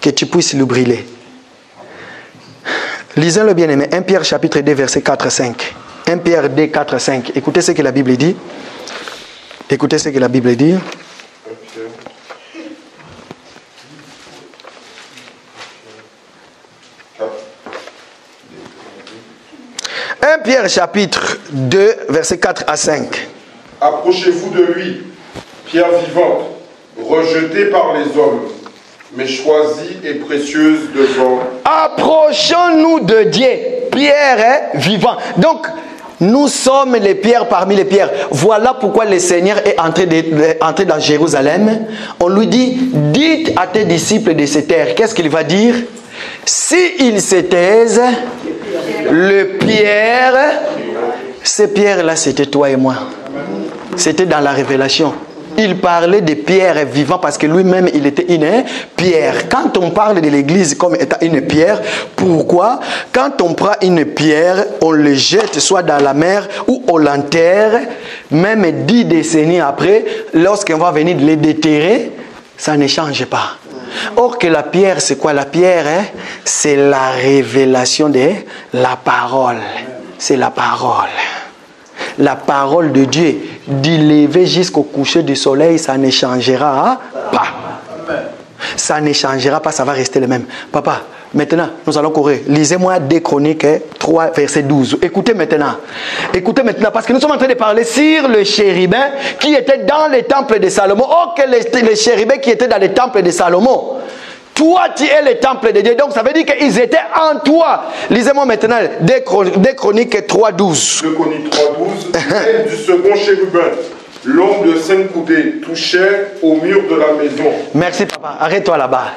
que tu puisses le brûler. Lisez-le bien-aimé, 1 Pierre chapitre 2 verset 4 à 5. 1 Pierre 2 4 à 5. Écoutez ce que la Bible dit. Écoutez ce que la Bible dit. 1 Pierre chapitre 2 verset 4 à 5. Approchez-vous de lui, pierre vivante, rejetée par les hommes, mais choisie et précieuse devant. Approchons-nous de Dieu, pierre vivante. Donc, nous sommes les pierres parmi les pierres. Voilà pourquoi le Seigneur est entré dans Jérusalem. On lui dit, dites à tes disciples de se taire. Qu'est-ce qu'il va dire? S'ils se taisent, le pierre, ces pierres-là, c'était toi et moi. C'était dans la révélation. Il parlait de pierres vivantes parce que lui-même, il était une pierre. Quand on parle de l'église comme étant une pierre, pourquoi? Quand on prend une pierre, on le jette soit dans la mer ou on l'enterre, même 10 décennies après, lorsqu'on va venir les déterrer, ça ne change pas. Or que la pierre, c'est quoi? La pierre, c'est la révélation de la parole. C'est la parole. La parole de Dieu, du lever jusqu'au coucher du soleil, ça ne changera pas. Ça ne changera pas, ça va rester le même. Papa, maintenant, nous allons courir. Lisez-moi 2 Chroniques 3, verset 12. Écoutez maintenant. Écoutez maintenant, parce que nous sommes en train de parler sur le chérubin qui était dans les temples de Salomon. Oh, que les chérubins qui étaient dans les temples de Salomon. Toi, tu es le temple de Dieu. Donc, ça veut dire qu'ils étaient en toi. Lisez-moi maintenant 2 Chroniques 3, 12. 2 Chroniques 3, 12. L'aile du second chérubin, long de 5 coudées, touchait au mur de la maison. Merci, papa. Arrête-toi là-bas.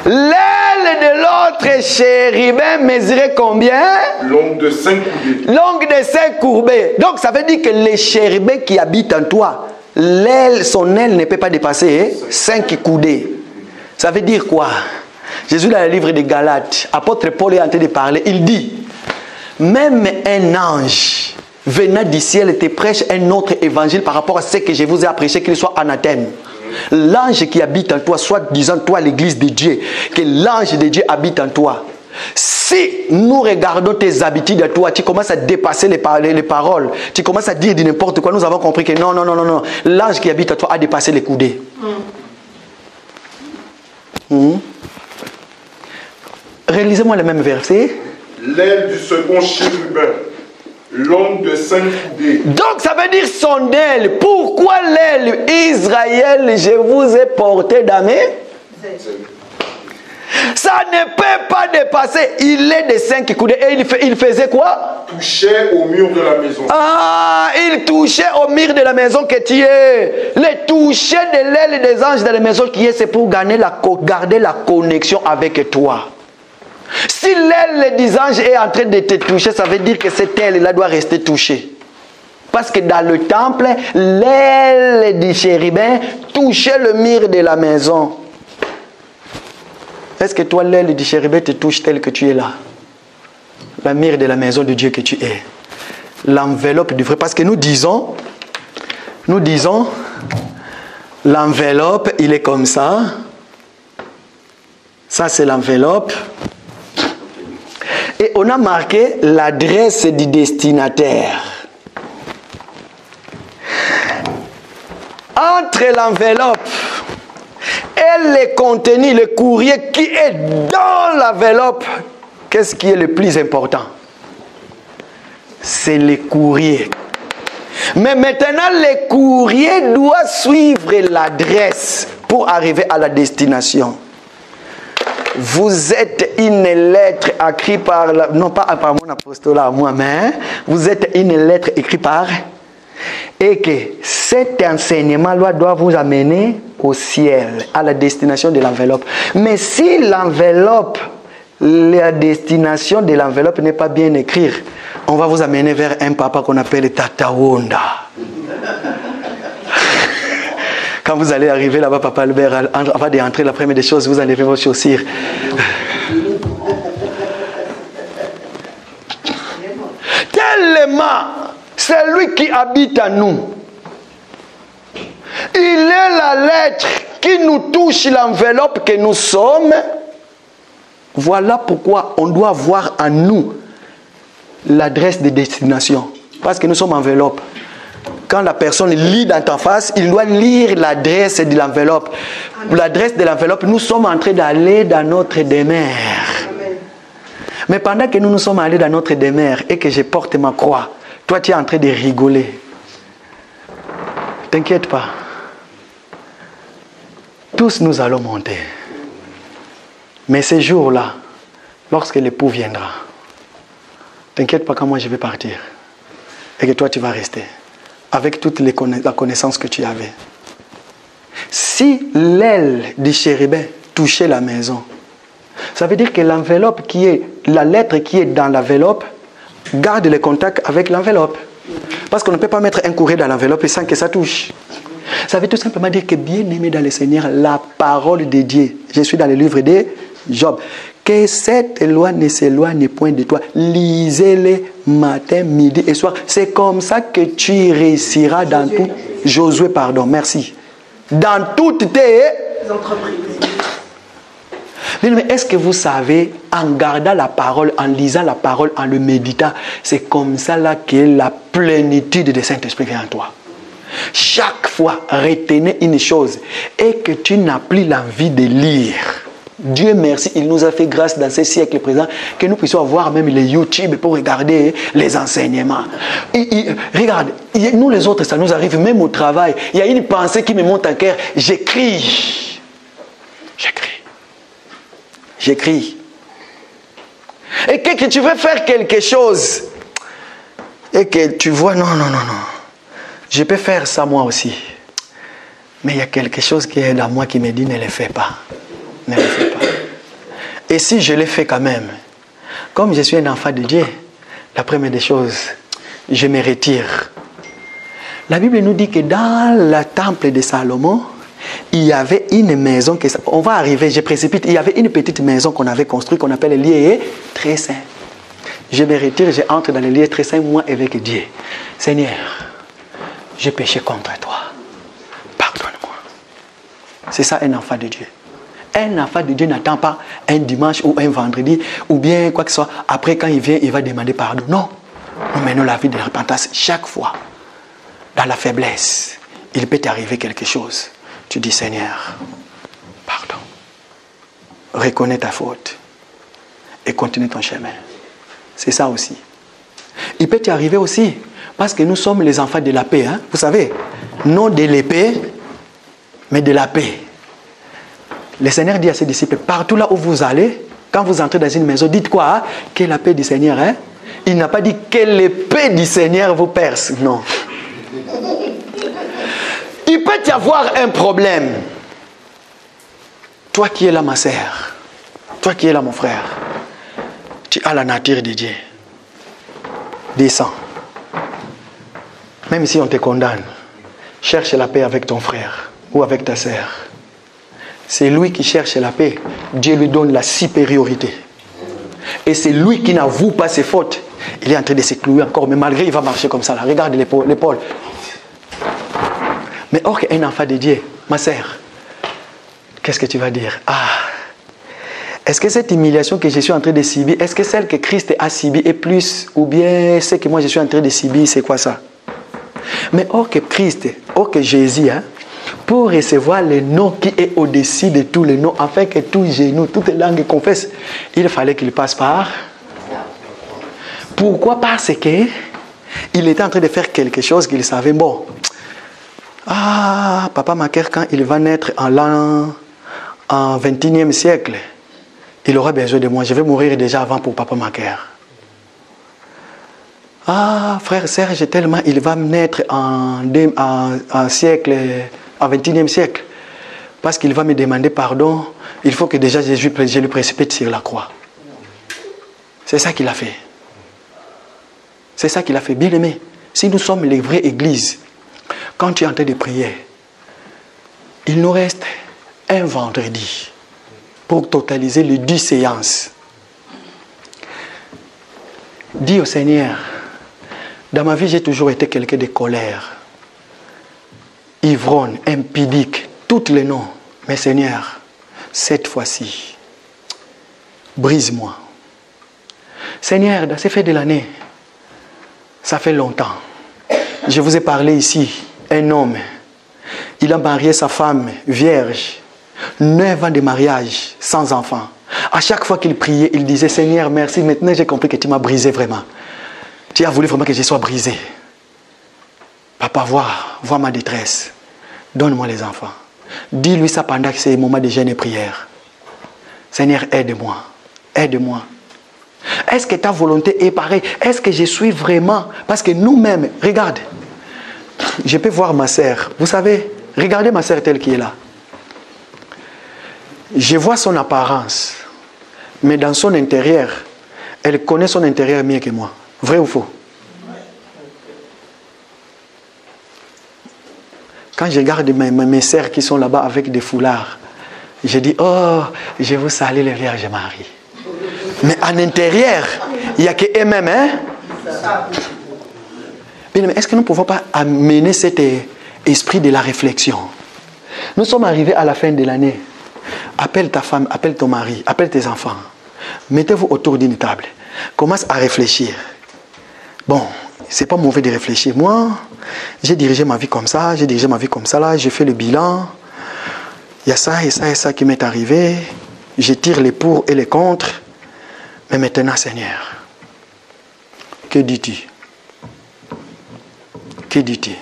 L'aile de l'autre chérubin mesurait combien? Longue de 5 coudées. Longue de 5 courbées. Donc, ça veut dire que les chérubins qui habitent en toi, son aile ne peut pas dépasser 5 coudées. Ça veut dire quoi? Jésus dans le livre des Galates, apôtre Paul est en train de parler, il dit, même un ange venant du ciel te prêche un autre évangile par rapport à ce que je vous ai prêché, qu'il soit anathème. L'ange qui habite en toi, soit disant toi l'église de Dieu, que l'ange de Dieu habite en toi. Si nous regardons tes habitudes à toi, tu commences à dépasser les paroles, tu commences à dire de n'importe quoi, nous avons compris que non, l'ange qui habite en toi a dépassé les coudées. Réalisez-moi le même verset. L'aile du second chérubin, longue de 5 coudées. Donc ça veut dire son aile. Pourquoi l'aile? Israël, je vous ai porté dans mes... Ça ne peut pas dépasser. Il est de 5 coudées. Et il faisait quoi? Touchait au mur de la maison. Ah, il touchait au mur de la maison que tu es. Le toucher de l'aile des anges dans la maison qui est, c'est pour garder la connexion avec toi. Si l'aile des anges est en train de te toucher, ça veut dire que cette aile-là doit rester touchée. Parce que dans le temple, l'aile du chérubin touchait le mur de la maison. Est-ce que toi, l'aile du chérubin te touche tel que tu es là? La mire de la maison de Dieu que tu es. L'enveloppe du vrai. Parce que nous disons, l'enveloppe, il est comme ça. Ça, c'est l'enveloppe. Et on a marqué l'adresse du destinataire. Entre l'enveloppe et le contenu, le courrier qui est dans l'enveloppe, qu'est-ce qui est le plus important? C'est le courrier. Mais maintenant, le courrier doit suivre l'adresse pour arriver à la destination. Vous êtes une lettre écrite par, non pas par mon apostolat à moi, mais vous êtes une lettre écrite par, et que cet enseignement doit vous amener au ciel, à la destination de l'enveloppe. Mais si l'enveloppe, la destination de l'enveloppe n'est pas bien écrite, on va vous amener vers un papa qu'on appelle Tata Wanda. Quand vous allez arriver là-bas, Papa Albert, avant d'entrer, la première des choses, vous enlevez vos chaussures. Tellement, c'est lui qui habite en nous. Il est la lettre qui nous touche l'enveloppe que nous sommes. Voilà pourquoi on doit voir en nous l'adresse de destination. Parce que nous sommes enveloppe. Quand la personne lit dans ta face, il doit lire l'adresse de l'enveloppe. L'adresse de l'enveloppe, nous sommes en train d'aller dans notre demeure. Mais pendant que nous sommes allés dans notre demeure et que je porte ma croix, toi tu es en train de rigoler. T'inquiète pas. Tous nous allons monter. Mais ce jour-là, lorsque l'époux viendra, t'inquiète pas quand moi je vais partir. Et que toi tu vas rester. Avec toute la connaissance que tu avais. Si l'aile du chérubin touchait la maison, ça veut dire que l'enveloppe qui est, la lettre qui est dans l'enveloppe, garde le contact avec l'enveloppe. Parce qu'on ne peut pas mettre un courrier dans l'enveloppe sans que ça touche. Ça veut tout simplement dire que bien aimé dans le Seigneur, la parole de Dieu, je suis dans le livre de Job, que cette loi ne s'éloigne point de toi. Lisez-les matin, midi et soir. C'est comme ça que tu réussiras dans tout. Josué, pardon, merci. Dans toutes tes entreprises. Mais est-ce que vous savez, en gardant la parole, en lisant la parole, en le méditant, c'est comme ça là que la plénitude du Saint-Esprit vient en toi. Chaque fois, retenez une chose, et que tu n'as plus l'envie de lire. Dieu merci, il nous a fait grâce dans ces siècles présents que nous puissions avoir même les YouTube pour regarder les enseignements. Regarde, nous les autres, ça nous arrive même au travail. Il y a une pensée qui me monte en cœur. J'écris. Et que tu veux faire quelque chose et que tu vois, non. Je peux faire ça moi aussi. Mais il y a quelque chose qui est dans moi qui me dit ne le fais pas. Ne le fais pas. Et si je le fais quand même, comme je suis un enfant de Dieu, la première des choses, je me retire. La Bible nous dit que dans le temple de Salomon, il y avait une maison, on va arriver, je précipite, il y avait une petite maison qu'on avait construite, qu'on appelle le lieu très saint. Je me retire, je entre dans le lieu très saint, moi avec Dieu. Seigneur, j'ai péché contre toi. Pardonne-moi. C'est ça un enfant de Dieu. Un enfant de Dieu n'attend pas un dimanche ou un vendredi ou bien quoi que ce soit. Après, quand il vient, il va demander pardon. Non. Nous menons la vie de repentance chaque fois. Dans la faiblesse, il peut t'arriver quelque chose. Tu dis, Seigneur, pardon. Reconnais ta faute et continue ton chemin. C'est ça aussi. Il peut t'arriver aussi, parce que nous sommes les enfants de la paix. Hein? Vous savez, non de l'épée, mais de la paix. Le Seigneur dit à ses disciples, partout là où vous allez, quand vous entrez dans une maison, dites quoi? Hein? Que la paix du Seigneur. Hein? Il n'a pas dit que l'épée du Seigneur vous perce. Non. Il peut y avoir un problème. Toi qui es là, ma sœur, toi qui es là, mon frère, tu as la nature de Dieu. Descends. Même si on te condamne, cherche la paix avec ton frère ou avec ta sœur. C'est lui qui cherche la paix. Dieu lui donne la supériorité. Et c'est lui qui n'avoue pas ses fautes. Il est en train de se clouer encore, mais malgré, il va marcher comme ça. Là. Regarde l'épaule. Mais or qu'un enfant de Dieu, ma sœur, qu'est-ce que tu vas dire? Est-ce que cette humiliation que je suis en train de subir, est-ce que celle que Christ a subie est plus, ou bien ce que moi je suis en train de subir, c'est quoi ça? Mais or que Christ, or que Jésus, hein, pour recevoir le nom qui est au-dessus de tous les noms, afin que tout genou, toute langue confesse, il fallait qu'il passe par. Pourquoi? Parce que il était en train de faire quelque chose qu'il savait. Bon, Papa Macaire, quand il va naître en 21e siècle, il aura besoin de moi. Je vais mourir déjà avant pour Papa Macaire. Frère Serge, tellement il va naître en 21e siècle. Parce qu'il va me demander pardon, il faut que déjà je lui précipite sur la croix. C'est ça qu'il a fait. C'est ça qu'il a fait. Bien aimé, si nous sommes les vraies églises, quand tu es en train de prier, il nous reste un vendredi pour totaliser les 10 séances. Dis au Seigneur, dans ma vie, j'ai toujours été quelqu'un de colère, ivrogne, impudique, tous les noms. Mais Seigneur, cette fois-ci, brise-moi. Seigneur, dans ces fêtes de l'année, ça fait longtemps. Je vous ai parlé ici, un homme, il a marié sa femme vierge, 9 ans de mariage, sans enfant. À chaque fois qu'il priait, il disait, Seigneur, merci, maintenant j'ai compris que tu m'as brisé vraiment. Tu as voulu vraiment que je sois brisé. Papa, vois ma détresse. Donne-moi les enfants. Dis-lui ça pendant que c'est le moment de jeûne et prière. Seigneur, aide-moi. Aide-moi. Est-ce que ta volonté est pareille? Est-ce que je suis vraiment... Parce que nous-mêmes, regarde, je peux voir ma sœur. Vous savez, regardez ma sœur telle qu'elle est là. Je vois son apparence. Mais dans son intérieur, elle connaît son intérieur mieux que moi. Vrai ou faux? Quand je regarde mes sœurs qui sont là-bas avec des foulards, je dis, oh, je vous salue les Vierges Marie. Mais en intérieur, il n'y a que eux-mêmes. Hein? Mais est-ce que nous ne pouvons pas amener cet esprit de la réflexion? Nous sommes arrivés à la fin de l'année. Appelle ta femme, appelle ton mari, appelle tes enfants. Mettez-vous autour d'une table. Commence à réfléchir. Bon, c'est pas mauvais de réfléchir. Moi, j'ai dirigé ma vie comme ça, j'ai dirigé ma vie comme ça, là, j'ai fait le bilan. Il y a ça et ça et ça qui m'est arrivé. Je tire les pour et les contre. Mais maintenant, Seigneur, que dis-tu? Que dis-tu?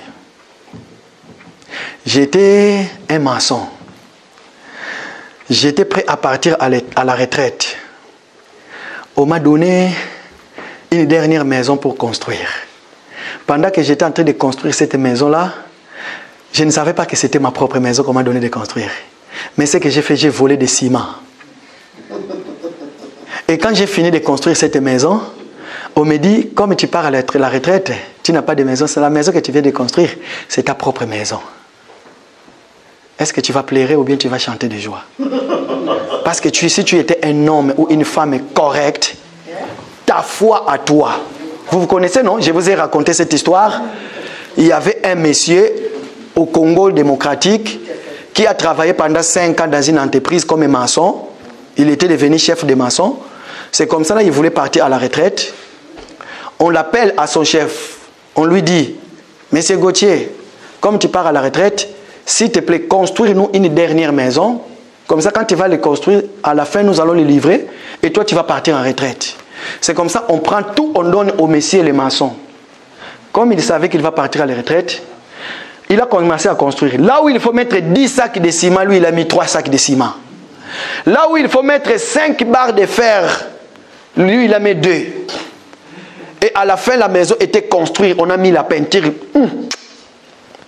J'étais un maçon. J'étais prêt à partir à la retraite. On m'a donné une dernière maison pour construire. Pendant que j'étais en train de construire cette maison-là, je ne savais pas que c'était ma propre maison qu'on m'a donné de construire. Mais ce que j'ai fait, j'ai volé des ciments. Et quand j'ai fini de construire cette maison, on me dit, comme tu pars à la retraite, tu n'as pas de maison, c'est la maison que tu viens de construire, c'est ta propre maison. Est-ce que tu vas pleurer ou bien tu vas chanter de joie? Parce que si tu étais un homme ou une femme correcte, ta foi à toi. Vous connaissez, non? Je vous ai raconté cette histoire. Il y avait un monsieur au Congo démocratique qui a travaillé pendant 5 ans dans une entreprise comme maçon. Il était devenu chef de maçon. C'est comme ça, là, il voulait partir à la retraite. On l'appelle à son chef. On lui dit, Monsieur Gauthier, comme tu pars à la retraite, s'il te plaît, construis-nous une dernière maison. Comme ça, quand tu vas les construire, à la fin, nous allons les livrer. Et toi, tu vas partir en retraite. C'est comme ça, on prend tout, on donne au monsieur les maçons. Comme il savait qu'il va partir à la retraite, il a commencé à construire. Là où il faut mettre 10 sacs de ciment, lui, il a mis 3 sacs de ciment. Là où il faut mettre 5 barres de fer, lui, il a mis 2. Et à la fin, la maison était construite. On a mis la peinture.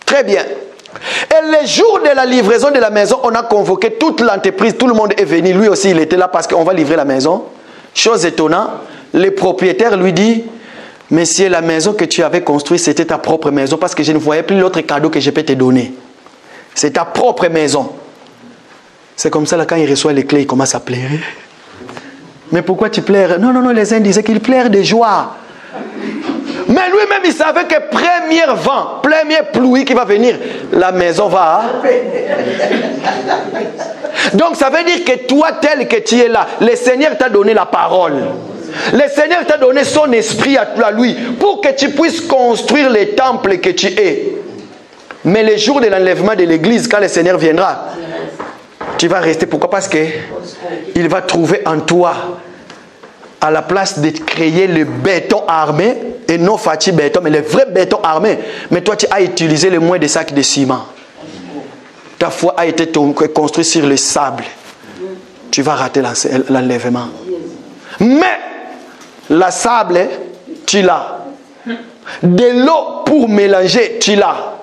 Très bien. Et le jour de la livraison de la maison, on a convoqué toute l'entreprise. Tout le monde est venu. Lui aussi, il était là parce qu'on va livrer la maison. Chose étonnante, le propriétaire lui dit, Monsieur, la maison que tu avais construite, c'était ta propre maison parce que je ne voyais plus l'autre cadeau que je peux te donner. C'est ta propre maison. C'est comme ça, là, quand il reçoit les clés, il commence à pleurer. Mais pourquoi tu pleures? Non, non, non, les uns disaient qu'il pleure de joie. Mais lui-même, il savait que premier vent, premier pluie qui va venir, la maison va. Donc, ça veut dire que toi, tel que tu es là, le Seigneur t'a donné la parole. Le Seigneur t'a donné son esprit à lui pour que tu puisses construire les temples que tu es. Mais le jour de l'enlèvement de l'église, quand le Seigneur viendra, tu vas rester. Pourquoi? Parce qu'il va trouver en toi, à la place de créer le béton armé, et non Fati béton, mais le vrai béton armé. Mais toi, tu as utilisé le moins de sacs de ciment. Ta foi a été construite sur le sable. Tu vas rater l'enlèvement. Mais la sable, tu l'as. De l'eau pour mélanger, tu l'as.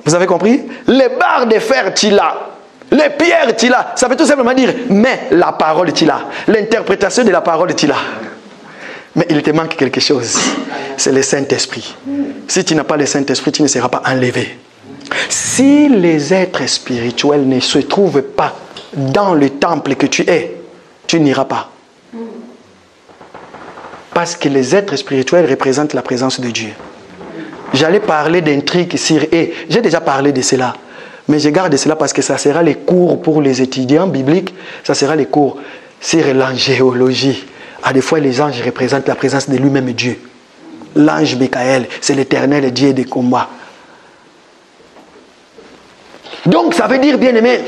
Vous avez compris? Les barres de fer, tu l'as. Les pierres, tu l'as. Ça veut tout simplement dire, mais la parole, tu l'as. L'interprétation de la parole, tu l'as. Mais il te manque quelque chose. C'est le Saint-Esprit. Si tu n'as pas le Saint-Esprit, tu ne seras pas enlevé. Si les êtres spirituels ne se trouvent pas dans le temple que tu es, tu n'iras pas. Parce que les êtres spirituels représentent la présence de Dieu. J'allais parler d'un truc sur eux. J'ai déjà parlé de cela. Mais je garde cela parce que ça sera les cours pour les étudiants bibliques. Ça sera les cours sur l'angéologie. À des fois, les anges représentent la présence de lui-même Dieu. L'ange Michael, c'est l'éternel Dieu des combats. Donc, ça veut dire, bien aimé,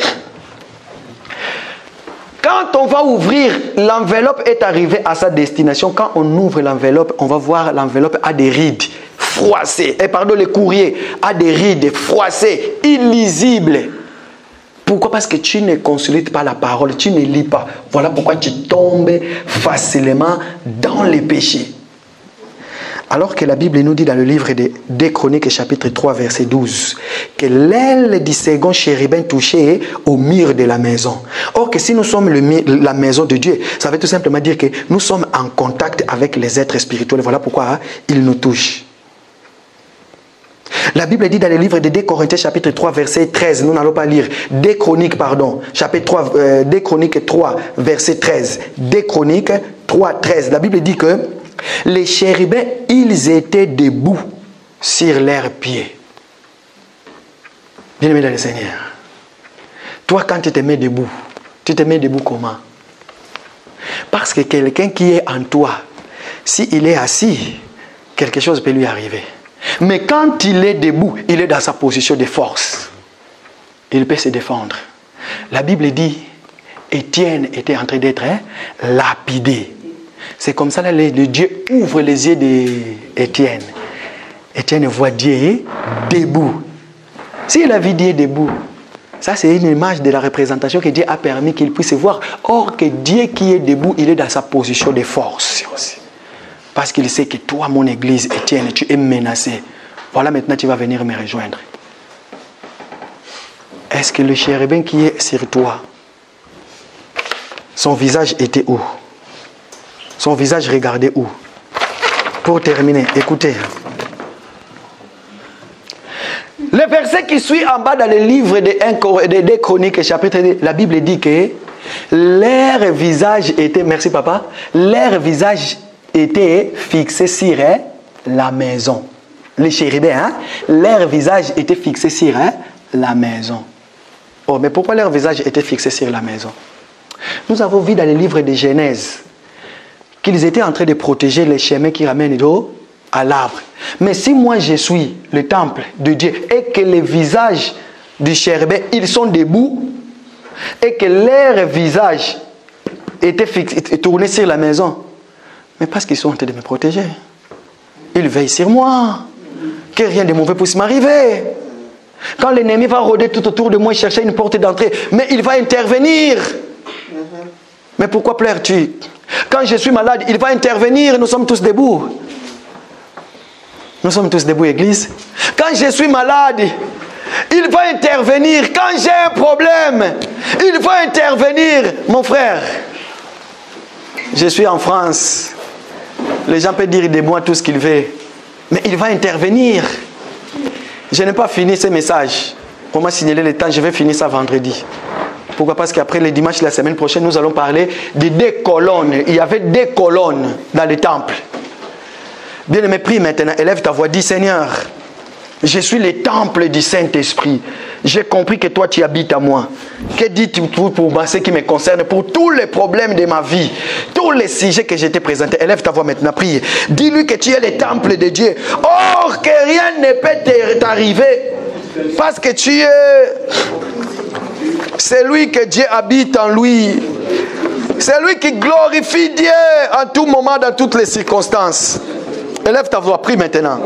quand on va ouvrir, l'enveloppe est arrivée à sa destination. Quand on ouvre l'enveloppe, on va voir l'enveloppe a des rides froissées. Et pardon, le courrier a des rides froissées, illisibles. Pourquoi? Parce que tu ne consultes pas la parole, tu ne lis pas. Voilà pourquoi tu tombes facilement dans les péchés. Alors que la Bible nous dit dans le livre des Chroniques, chapitre 3, verset 12, que l'aile du second chérubin touchait au mur de la maison. Or que si nous sommes la maison de Dieu, ça veut tout simplement dire que nous sommes en contact avec les êtres spirituels. Voilà pourquoi ils nous touchent. La Bible dit dans le livre de 2 Corinthiens, chapitre 3, verset 13, nous n'allons pas lire, 2 Chroniques, pardon, chapitre 3, 2 Chroniques 3, verset 13, 2 Chroniques 3, 13, la Bible dit que les chérubins, ils étaient debout sur leurs pieds. Bien-aimé dans le Seigneur, toi quand tu te mets debout comment? Parce que quelqu'un qui est en toi, s'il est assis, quelque chose peut lui arriver. Mais quand il est debout, il est dans sa position de force. Il peut se défendre. La Bible dit, Étienne était en train d'être lapidé. C'est comme ça que le Dieu ouvre les yeux d'Étienne. Étienne voit Dieu debout. S'il a vu Dieu debout, ça c'est une image de la représentation que Dieu a permis qu'il puisse voir. Or que Dieu qui est debout, il est dans sa position de force aussi. Parce qu'il sait que toi, mon église, Étienne, tu es menacé. Voilà, maintenant tu vas venir me rejoindre. Est-ce que le chérubin qui est sur toi, son visage était où? Son visage regardait où? Pour terminer, écoutez. Le verset qui suit en bas dans le livre des Chroniques, chapitre 2, la Bible dit que leur visage était, merci papa, leur visage était fixé sur la maison. Les chérubins, leur visage était fixé sur la maison. Oh, mais pourquoi leur visage était fixé sur la maison? Nous avons vu dans le livre de Genèse qu'ils étaient en train de protéger les chemins qui ramènent l'eau à l'arbre. Mais si moi je suis le temple de Dieu et que les visages du chérubin, ils sont debout et que leur visage était tourné sur la maison, mais parce qu'ils sont en train de me protéger, ils veillent sur moi, que rien de mauvais puisse m'arriver. Quand l'ennemi va rôder tout autour de moi et chercher une porte d'entrée, mais il va intervenir. Mais pourquoi pleures-tu? Quand je suis malade, il va intervenir. Nous sommes tous debout. Nous sommes tous debout, église. Quand je suis malade, il va intervenir. Quand j'ai un problème, il va intervenir. Mon frère, je suis en France. Les gens peuvent dire de moi tout ce qu'ils veulent. Mais il va intervenir. Je n'ai pas fini ce message. On m'a signalé le temps. Je vais finir ça vendredi. Pourquoi? Parce qu'après le dimanche de la semaine prochaine, nous allons parler de 2 colonnes. Il y avait 2 colonnes dans le temple. Bien aimé, prie maintenant, élève ta voix, dis Seigneur, je suis le temple du Saint-Esprit. J'ai compris que toi tu habites à moi. Que dis-tu pour moi, ce qui me concerne, pour tous les problèmes de ma vie, tous les sujets que je t'ai présentés? Élève ta voix maintenant, prie. Dis-lui que tu es le temple de Dieu. Or que rien ne peut t'arriver Parce que tu es celui que Dieu habite en lui. C'est lui qui glorifie Dieu en tout moment, dans toutes les circonstances. Élève ta voix, prie maintenant.